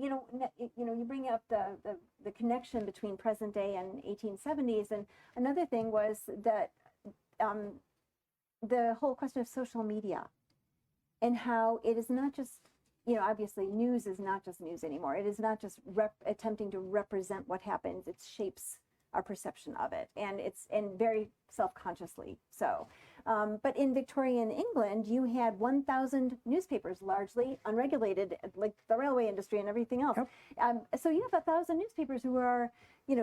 you bring up the connection between present day and 1870s, and another thing was that the whole question of social media and how it is not just, obviously news is not just news anymore. It is not just attempting to represent what happens. It shapes our perception of it, and very self-consciously so. But in Victorian England, you had 1,000 newspapers, largely unregulated, like the railway industry and everything else. Yep. So you have 1,000 newspapers who are,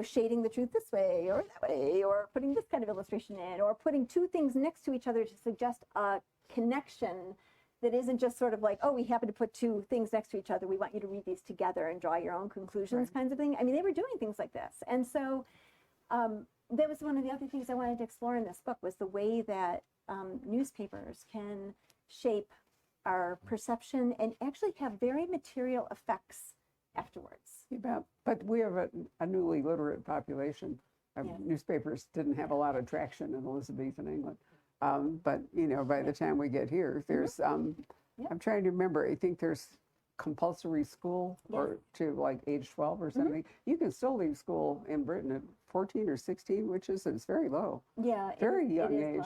shading the truth this way or that way, or putting this kind of illustration in, or putting two things next to each other to suggest a connection that isn't just sort of like, oh, we happen to put two things next to each other. We want you to read these together and draw your own conclusions, kinds of thing. I mean, they were doing things like this. And so that was one of the other things I wanted to explore in this book, was the way that newspapers can shape our perception and actually have very material effects afterwards. But we have a newly literate population. Newspapers didn't have a lot of traction in Elizabethan England. But, by the time we get here, there's, I'm trying to remember, I think there's compulsory school or to like age 12 or something. You can still leave school in Britain at 14 or 16, which is, it's very low. Yeah. Very young age.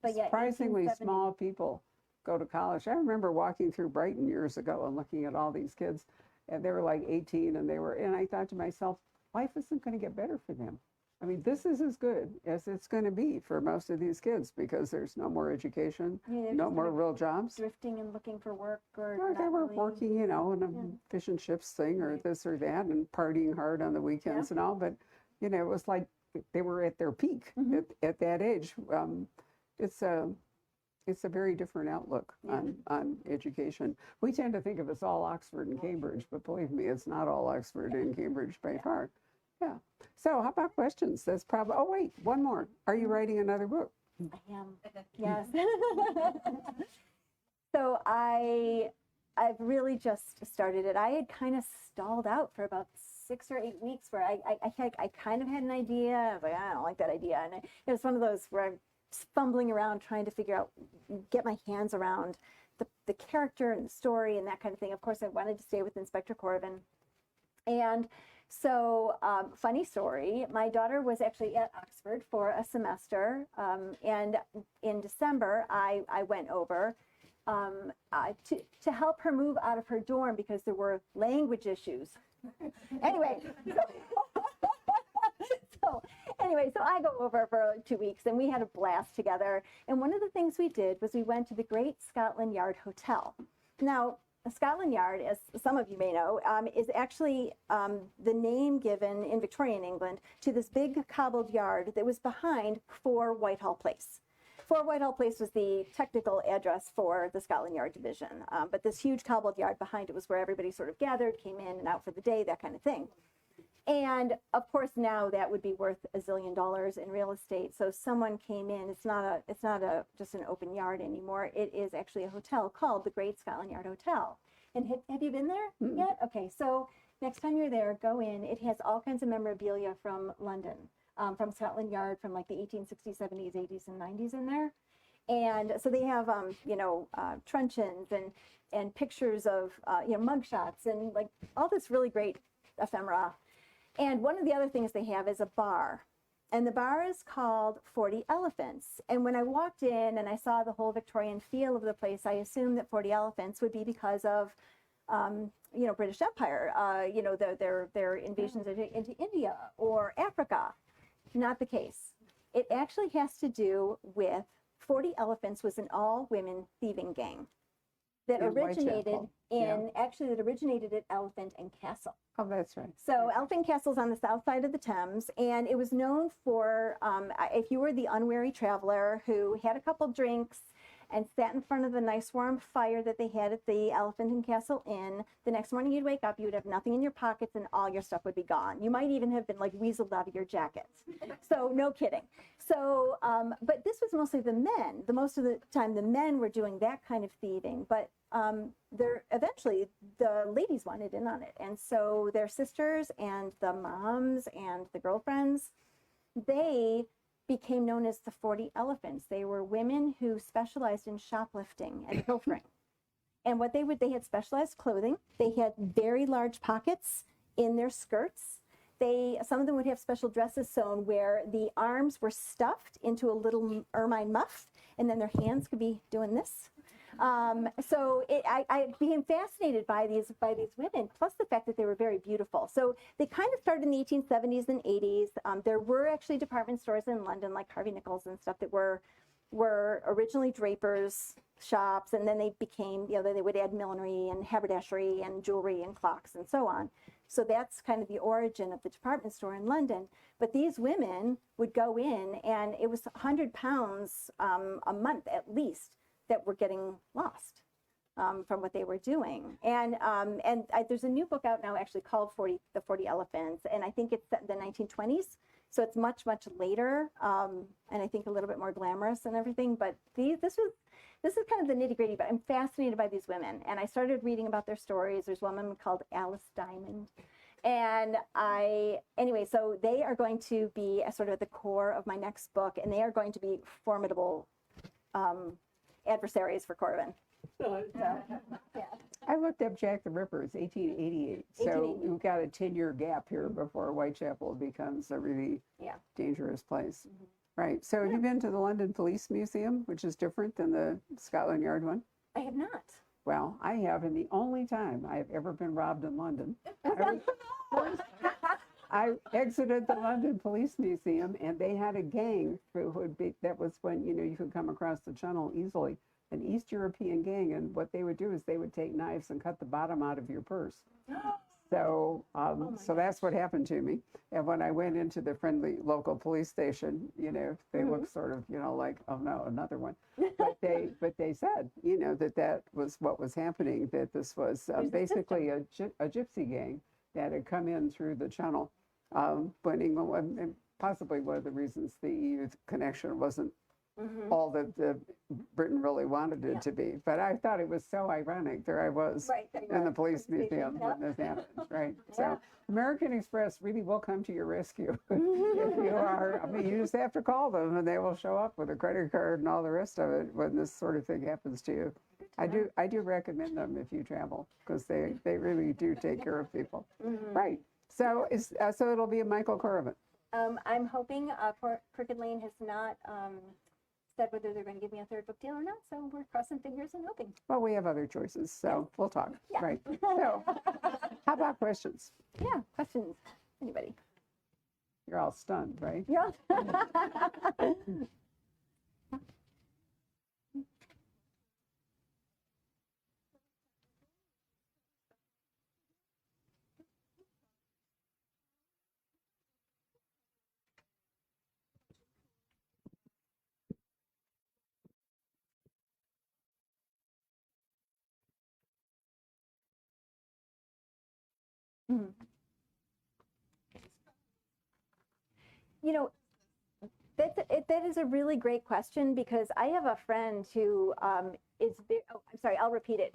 But yeah, surprisingly 1870. small people go to college. I remember walking through Brighton years ago and looking at all these kids, and they were like 18, and I thought to myself, life isn't going to get better for them. I mean, this is as good as it's going to be for most of these kids, because there's no more education, no more real jobs. Drifting and looking for work, or they were really working, in a fish and chips thing or this or that, and partying hard on the weekends and all. But, it was like they were at their peak at that age. It's a very different outlook on education. We tend to think of it's all Oxford and Cambridge, but believe me, it's not all Oxford and Cambridge by far. Yeah. So how about questions? That's probably, oh wait, one more. Are you writing another book? I am, yes. So I've really just started it. I had kind of stalled out for about 6 or 8 weeks where I kind of had an idea. I was like, I don't like that idea. And it was one of those where I'm fumbling around trying to figure out, get my hands around the character and the story and that kind of thing. Of course, I wanted to stay with Inspector Corvin. And so, funny story, my daughter was actually at Oxford for a semester, and in December, I went over to help her move out of her dorm because there were language issues. Anyway, so I go over for 2 weeks, and we had a blast together. And one of the things we did was we went to the Great Scotland Yard Hotel. Now, Scotland Yard, as some of you may know, is actually the name given in Victorian England to this big cobbled yard that was behind 4 Whitehall Place. 4 Whitehall Place was the technical address for the Scotland Yard division, but this huge cobbled yard behind it was where everybody sort of gathered, came in and out for the day, that kind of thing. And of course, now that would be worth $1 zillion in real estate. So someone came in. It's not just an open yard anymore. It is actually a hotel called the Great Scotland Yard Hotel. And have you been there yet? Okay, so next time you're there, go in. It has all kinds of memorabilia from London, from Scotland Yard, from like the 1860s, 70s, 80s, and 90s in there. And so they have, truncheons and pictures of, mugshots and like all this really great ephemera. And one of the other things they have is a bar. And the bar is called 40 Elephants. And when I walked in and I saw the whole Victorian feel of the place, I assumed that 40 Elephants would be because of, British Empire, their invasions into India or Africa. Not the case. It actually has to do with 40 Elephants was an all-women thieving gang that originated at Elephant and Castle. Oh, that's right. So Elephant Castle's on the south side of the Thames, and it was known for, if you were the unwary traveler who had a couple drinks and sat in front of the nice warm fire that they had at the Elephant and Castle Inn, the next morning you'd wake up, you would have nothing in your pockets, and all your stuff would be gone. You might even have been like weaseled out of your jackets. So no kidding. So, but this was mostly the men. Most of the time the men were doing that kind of thieving, but eventually the ladies wanted in on it. And so their sisters and the moms and the girlfriends, they became known as the 40 Elephants. They were women who specialized in shoplifting and pilfering. And what they had specialized clothing. They had very large pockets in their skirts. Some of them would have special dresses sewn where the arms were stuffed into a little ermine muff, and then their hands could be doing this. So I became fascinated by these women, plus the fact that they were very beautiful. So they kind of started in the 1870s and 80s. There were actually department stores in London, like Harvey Nichols and stuff, that were were originally drapers shops, and then they became, they would add millinery and haberdashery and jewelry and clocks and so on. So that's kind of the origin of the department store in London. But these women would go in, and it was 100 pounds a month at least that were getting lost from what they were doing. And there's a new book out now actually called The 40 Elephants, and I think it's set in the 1920s. So it's much, much later, and I think a little bit more glamorous and everything. But this is kind of the nitty gritty, but I'm fascinated by these women. And I started reading about their stories. There's one woman called Alice Diamond. And anyway, so they are going to be sort of at the core of my next book, and they are going to be formidable adversaries for Corvin. Yeah. I looked up Jack the Ripper's 1888. So we've got a 10-year gap here before Whitechapel becomes a really dangerous place. Right. So have you been to the London Police Museum, which is different than the Scotland Yard one? I have not. Well, I have, and the only time I have ever been robbed in London. I exited the London Police Museum, and they had a gang who would be, that was when, you could come across the channel easily, an East European gang, and what they would do is they would take knives and cut the bottom out of your purse. So, so that's what happened to me. And when I went into the friendly local police station, they looked sort of, like, oh no, another one. But they said, that was what was happening, that this was basically a gypsy gang that had come in through the channel. When England, and possibly one of the reasons the EU connection wasn't all that Britain really wanted it to be. But I thought it was so ironic. There I was in the police museum when this happened, right? So American Express really will come to your rescue if you are. I mean, you just have to call them, and they will show up with a credit card and all the rest of it when this sort of thing happens to you. I do recommend them if you travel, because they really do take care of people. Right. So so it'll be a Michael Corvin. I'm hoping Crooked Lane has not said whether they're going to give me a third book deal or not, so we're crossing fingers and hoping. Well, we have other choices, so we'll talk. Right. So how about questions? Yeah, questions. Anybody? You're all stunned, right? Yeah. That is a really great question, because I have a friend who is very, I'm sorry, I'll repeat it.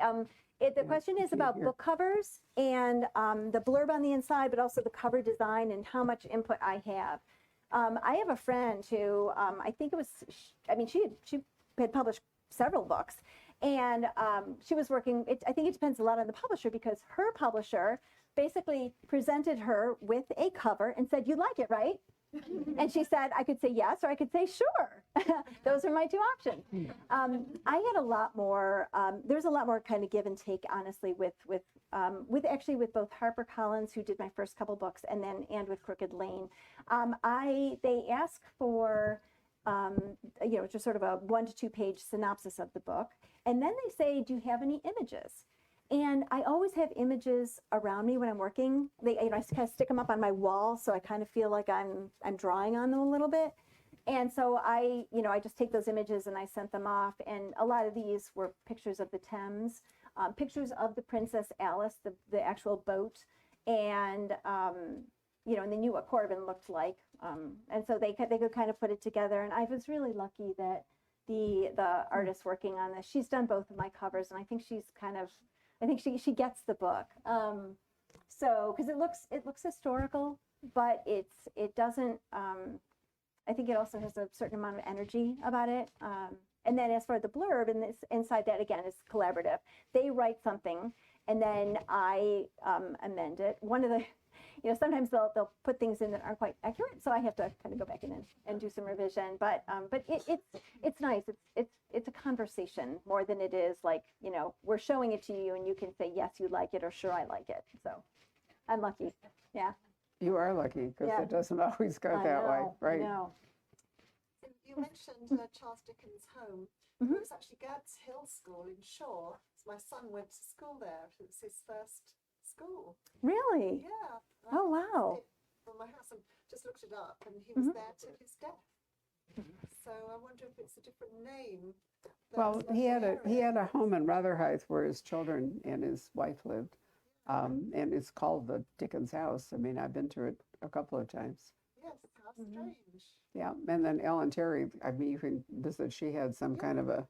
The question is about book covers and the blurb on the inside, but also the cover design and how much input I have. I have a friend who I think it was, she had published several books, and she was working, I think it depends a lot on the publisher, because her publisher basically presented her with a cover and said, "You like it, right?" And she said, I could say yes, or I could say sure. Those are my two options. I had a lot more, there's a lot more kind of give and take, honestly, with both HarperCollins, who did my first couple books, and with Crooked Lane. They ask for, just sort of a 1 to 2 page synopsis of the book. And then they say, do you have any images? And I always have images around me when I'm working. I kind of stick them up on my wall, so I kind of feel like I'm drawing on them a little bit. And so I just take those images and I sent them off. And a lot of these were pictures of the Thames, pictures of the Princess Alice, the actual boat, and and they knew what Corvin looked like. And so they could kind of put it together. And I was really lucky that the artist working on this, she's done both of my covers, and I think she's kind of, she gets the book. So, because it looks historical, but it doesn't, I think it also has a certain amount of energy about it. And then as for the blurb, and this inside that again is collaborative. They write something, and then I amend it. One of the, sometimes they'll put things in that aren't quite accurate, so I have to kind of go back in and do some revision. But it's nice. It's a conversation more than it is like, we're showing it to you and you can say yes, you like it, or sure, I like it. So I'm lucky. Yeah. You are lucky, because it doesn't always go that way, right? No. You mentioned Charles Dickens' home. Mhm. It was actually Gad's Hill School in Shore. My son went to school there. It was his first school. Really? Yeah. Oh, wow. From my house and just looked it up, and he was there till his death. So I wonder if it's a different name. Well, he had a home in Rotherhithe where his children and his wife lived, and it's called the Dickens House. I mean, I've been to it a couple of times. Yes, how strange. Yeah, and then Ellen Terry, I mean, you can visit. She had some kind of a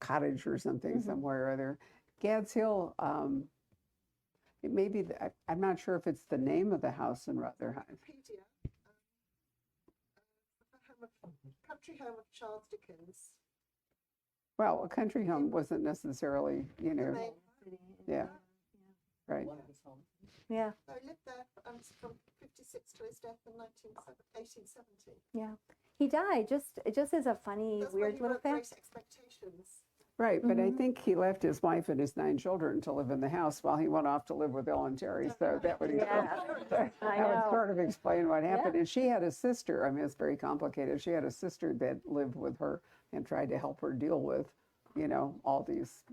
cottage or something somewhere or other. Gad's Hill, it may be. I'm not sure if it's the name of the house in Rotherhithe. Wikipedia, country home of Charles Dickens. Well, a country home wasn't necessarily, you know, They- yeah, right. One of his homes. Yeah. I lived there from 56 to his death in 1870. Yeah. He died just as a funny, That's when weird he little wrote Great fact. Expectations. Right, but I think he left his wife and his 9 children to live in the house while he went off to live with Ellen Terry. So that would, Yeah. that I would know. sort of explain what happened. And she had a sister. I mean, it's very complicated. She had a sister that lived with her and tried to help her deal with, you know, all these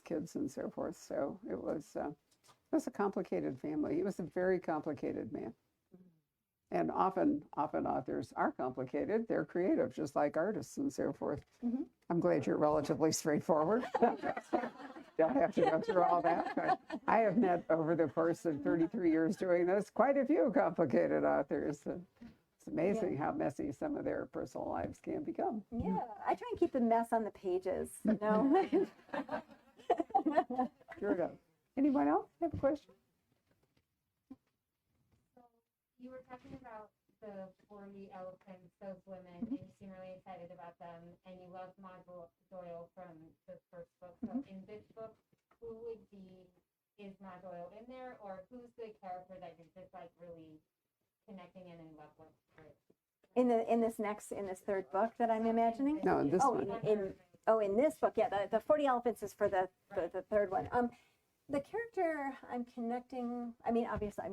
kids and so forth. So it was a complicated family. He was a very complicated man. And often authors are complicated. They're creative, just like artists and so forth. I'm glad you're relatively straightforward. Don't have to go through all that. But I have met over the course of 33 years doing this quite a few complicated authors. It's amazing how messy some of their personal lives can become. Yeah. I try and keep the mess on the pages, you know? Sure enough. Anyone else have a question? You were talking about the 40 elephants, those women, and you seem really excited about them, and you love Maud Doyle from the first book. So in this book, is Maud Doyle in there, or who's the character that you're just like really connecting in love with? In this third book that I'm imagining? No, in this Oh, one. in this book, yeah, the 40 elephants is for the third one. The character I'm connecting, I mean, obviously,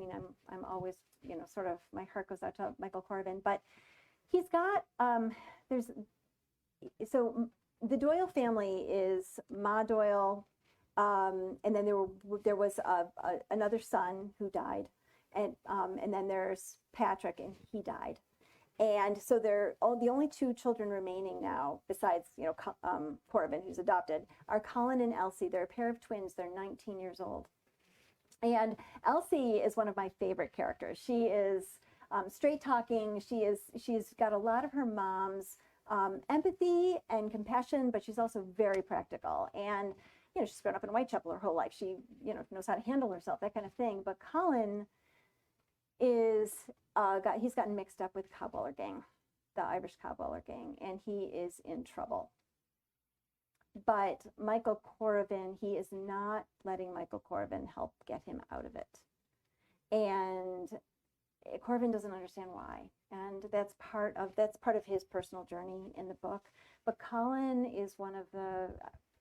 I'm always, you know, sort of, my heart goes out to Michael Corvin, but he's got, so the Doyle family is Ma Doyle, and then there was another son who died, and then there's Patrick, and he died. And so they're the only 2 children remaining now, besides, you know, Corbin, who's adopted, are Colin and Elsie. They're a pair of twins. They're 19 years old. And Elsie is one of my favorite characters. She is straight talking. She's got a lot of her mom's empathy and compassion, but she's also very practical. And, you know, she's grown up in Whitechapel her whole life. She, you know, knows how to handle herself, that kind of thing. But Colin is he's gotten mixed up with Cowboller Gang, the Irish Cowboller Gang, and he is in trouble. But Michael Corvin, he is not letting Michael Corvin help get him out of it. And Corvin doesn't understand why. And that's part of his personal journey in the book. But Colin is one of the,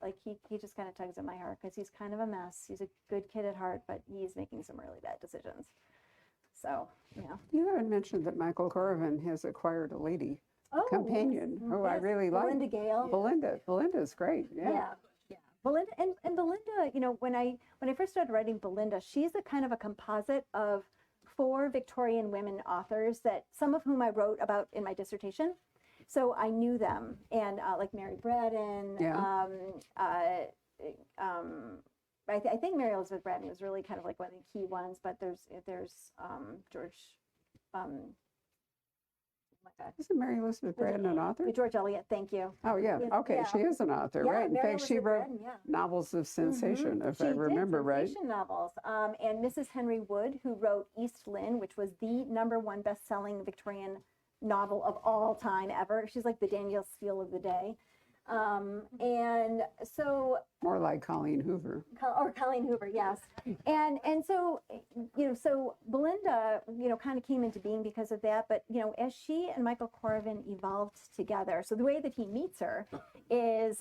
like, he just kind of tugs at my heart because he's kind of a mess. He's a good kid at heart, but he's making some really bad decisions. So, yeah. You haven't mentioned that Michael Corvin has acquired a lady companion who I really like. Belinda Gale. Belinda's great. Yeah. Belinda and Belinda, you know, when I first started writing Belinda, she's a kind of a composite of 4 Victorian women authors that some of whom I wrote about in my dissertation. So I knew them, and like Mary Braddon. Yeah. I think Mary Elizabeth Braddon was really kind of like one of the key ones, but there's George. Oh my God. Isn't Mary Elizabeth Braddon an author? George Eliot, thank you. Oh, yeah. Yes, Okay, yeah. she is an author, Yeah, right? In Mary fact, she Elizabeth wrote Braddon, yeah. novels of sensation, if I She did remember right. sensation novels. And Mrs. Henry Wood, who wrote East Lynne, which was the #1 best-selling Victorian novel of all time ever. She's like the Danielle Steele of the day. And so More like Colleen Hoover. or Colleen Hoover, yes. And so, you know, so Belinda, you know, kind of came into being because of that. But, you know, as she and Michael Corvin evolved together, so the way that he meets her is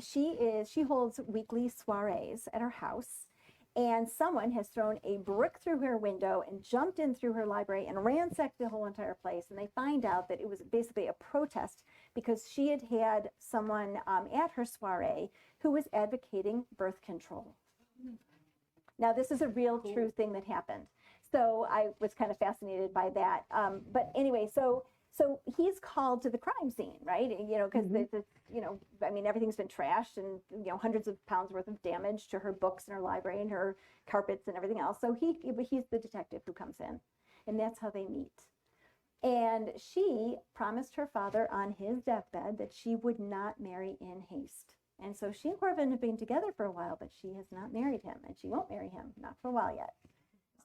she holds weekly soirees at her house. And someone has thrown a brick through her window and jumped in through her library and ransacked the whole entire place. And they find out that it was basically a protest because she had had someone at her soiree who was advocating birth control. Now, this is a real true thing that happened. So I was kind of fascinated by that. But anyway, so he's called to the crime scene, right? You know, because I mean, everything's been trashed and, you know, hundreds of pounds worth of damage to her books and her library and her carpets and everything else. So he's the detective who comes in, and that's how they meet. And she promised her father on his deathbed that she would not marry in haste. And so she and Corbin have been together for a while, but she has not married him, and she won't marry him, not for a while yet.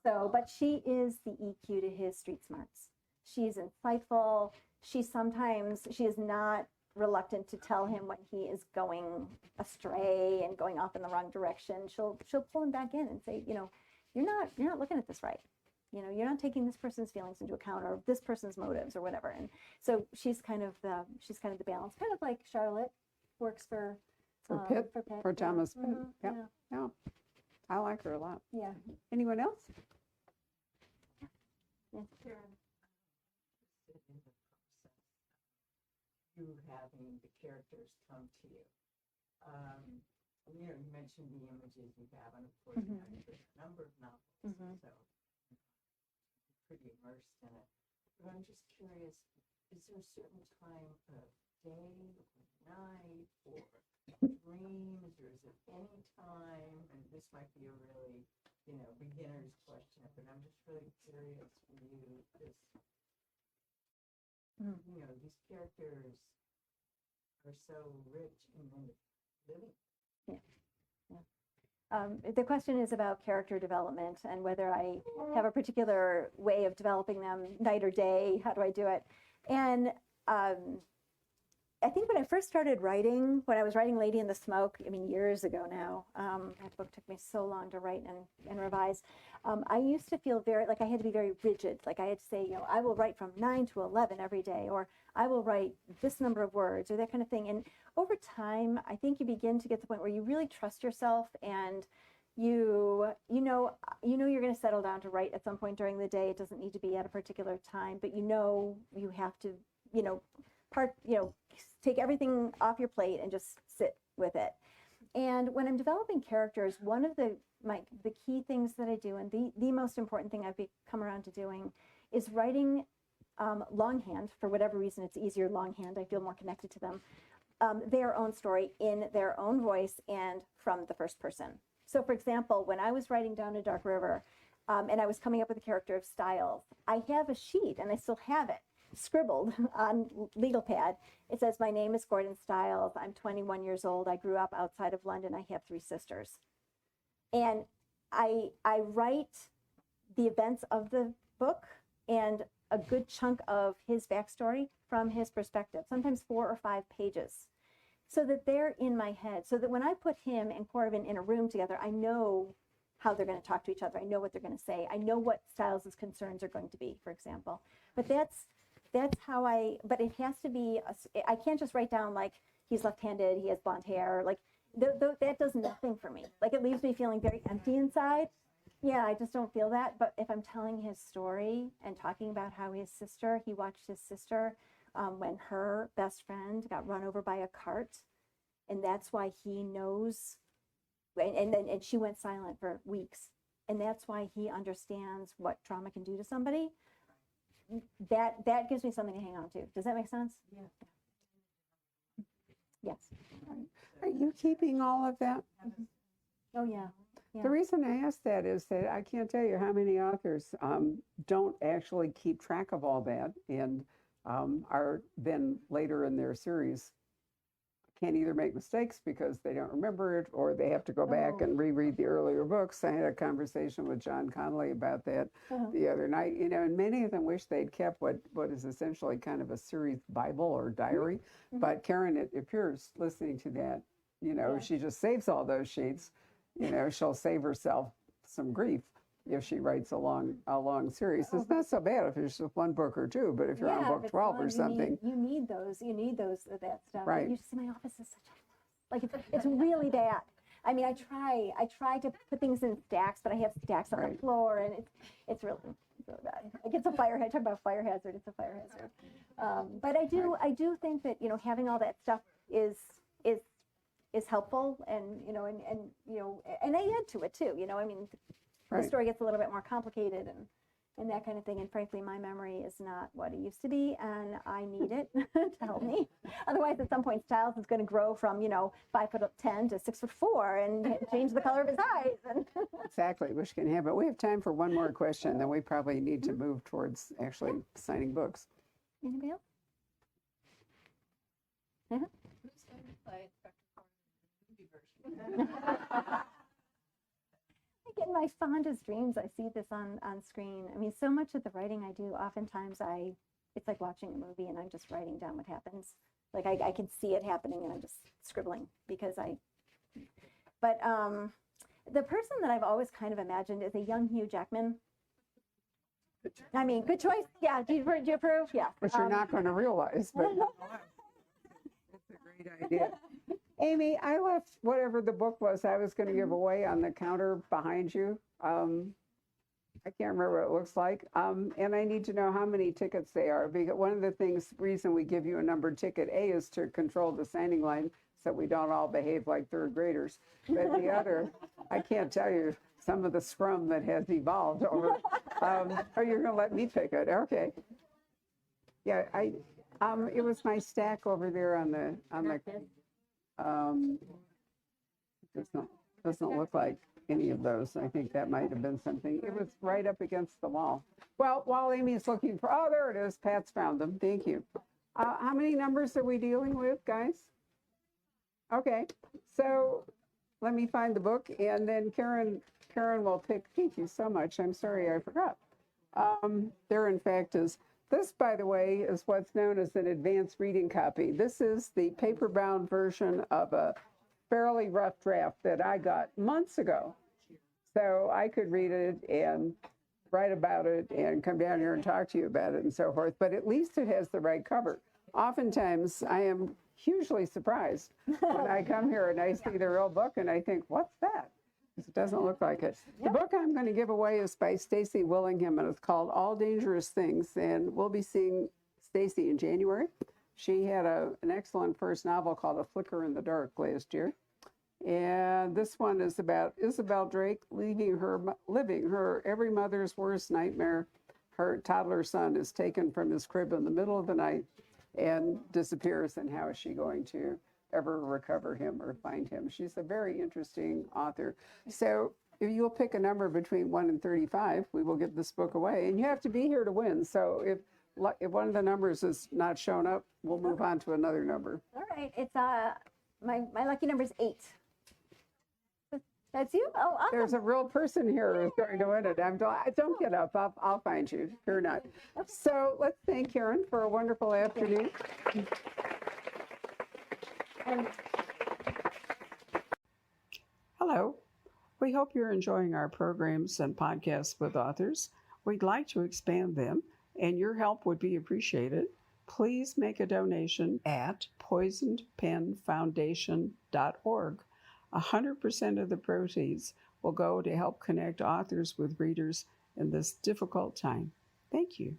So, but she is the EQ to his street smarts. She's insightful. She is not reluctant to tell him when he is going astray and going off in the wrong direction. She'll pull him back in and say, you know, you're not looking at this right. You know, you're not taking this person's feelings into account or this person's motives or whatever. And so she's kind of the balance, kind of like Charlotte works for Pitt, for Pitt. for Thomas Pitt. Yeah. Yeah. I like her a lot. Yeah. Anyone else? Karen, in the process, you having the characters come to you. You know, you mentioned the images you have, and of course, you have written a number of novels, so you're pretty immersed in it. But I'm just curious, is there a certain time of day or night or dreams, or is it any time? And this might be a really, you know, beginner's question, but I'm just really curious for you, this, you know, these characters are so rich in living. The question is about character development and whether I have a particular way of developing them, night or day. How do I do it? And I think when I first started writing, when I was writing Lady in the Smoke, I mean, years ago now, that book took me so long to write and revise. I used to feel like I had to be very rigid. Like I had to say, you know, I will write from 9 to 11 every day, or I will write this number of words, or that kind of thing. And over time, I think you begin to get to the point where you really trust yourself, and you know you're going to settle down to write at some point during the day. It doesn't need to be at a particular time, but you know you have to, take everything off your plate and just sit with it. And when I'm developing characters, one of the key things that I do, and the most important thing I've come around to doing, is writing longhand. For whatever reason, it's easier longhand. I feel more connected to them. Their own story in their own voice and from the first person. So, for example, when I was writing Down a Dark River, and I was coming up with a character of Styles, I have a sheet, and I still have it, scribbled on legal pad. It says, my name is Gordon Styles. I'm 21 years old. I grew up outside of London. I have 3 sisters. And I write the events of the book and a good chunk of his backstory from his perspective, sometimes 4 or 5 pages, so that they're in my head, so that when I put him and Corbin in a room together, I know how they're going to talk to each other. I know what they're going to say. I know what Styles' concerns are going to be, for example. But that's how but it has to be, I can't just write down like he's left-handed, he has blonde hair, like that does nothing for me. Like it leaves me feeling very empty inside. Yeah, I just don't feel that. But if I'm telling his story and talking about how he watched his sister when her best friend got run over by a cart, and that's why he knows, and she went silent for weeks, and that's why he understands what trauma can do to somebody. That gives me something to hang on to. Does that make sense? Yeah. Yes. Are you keeping all of that? Oh yeah. Yeah. The reason I ask that is that I can't tell you how many authors don't actually keep track of all that, and are then later in their series can't either make mistakes because they don't remember it, or they have to go back and reread the earlier books. I had a conversation with John Connolly about that the other night, and many of them wish they'd kept what is essentially kind of a series Bible or diary. But Karen, it appears, listening to that, she just saves all those sheets. She'll save herself some grief if she writes a long series. It's not so bad if it's just one book or 2, but if you're on book 12 or something. You need that stuff. Right. You see, my office is such a mess. Like it's really bad. I mean, I try to put things in stacks, but I have stacks on the floor, and it's really, really bad. Like it's a fire hazard. Talk about fire hazard. It's a fire hazard. But I do think that, you know, having all that stuff is helpful, and you know, and you know, and I add to it too. You know, I mean, the story gets a little bit more complicated and that kind of thing. And frankly, my memory is not what it used to be, and I need it to help me. Otherwise, at some point, Styles is going to grow from, you know, 5'10" to 6'4" and change the color of his eyes. And Exactly, which can happen. We have time for one more question, then we probably need to move towards actually signing books. anybody else? Who's going to play Inspector Gordon in the movie version? I get my fondest dreams. I see this on screen. I mean, so much of the writing I do, oftentimes it's like watching a movie and I'm just writing down what happens. Like I can see it happening and I'm just scribbling because but the person that I've always kind of imagined is a young Hugh Jackman. I mean, good choice. Yeah, do you approve? Yeah. Which you're not going to realize, but it's a great idea. Amy, I left whatever the book was I was going to give away on the counter behind you. I can't remember what it looks like. And I need to know how many tickets they are, because one of the reason we give you a numbered ticket, A, is to control the signing line so we don't all behave like third graders. But the other, I can't tell you some of the scrum that has evolved over. Oh, you're going to let me pick it. Okay. Yeah, it was my stack over there on the doesn't look like any of those. I think that might have been something. It was right up against the wall. Well, while Amy's looking for, oh, there it is. Pat's found them. Thank you. How many numbers are we dealing with, guys? Okay, so let me find the book, and then Karen will pick. Thank you so much. I'm sorry I forgot. There, in fact, is. This, by the way, is what's known as an advanced reading copy. This is the paper-bound version of a fairly rough draft that I got months ago. So I could read it and write about it and come down here and talk to you about it and so forth. But at least it has the right cover. Oftentimes, I am hugely surprised when I come here and I see the real book and I think, what's that? It doesn't look like it. The book I'm going to give away is by Stacy Willingham, and it's called All Dangerous Things. And we'll be seeing Stacy in January. She had an excellent first novel called A Flicker in the Dark last year. And this one is about Isabel Drake living her every mother's worst nightmare. Her toddler son is taken from his crib in the middle of the night and disappears, and how is she going to ever recover him or find him? She's a very interesting author. So if you'll pick a number between 1 and 35, we will give this book away. And you have to be here to win. So if one of the numbers is not shown up, we'll move on to another number. All right. It's my lucky number is 8. That's you? Oh, awesome. There's a real person here who's going to win it. Don't get up. I'll find you. You're not. So let's thank Karen for a wonderful afternoon. Hello. We hope you're enjoying our programs and podcasts with authors. We'd like to expand them, and your help would be appreciated. Please make a donation at poisonedpenfoundation.org. 100% of the proceeds will go to help connect authors with readers in this difficult time. Thank you.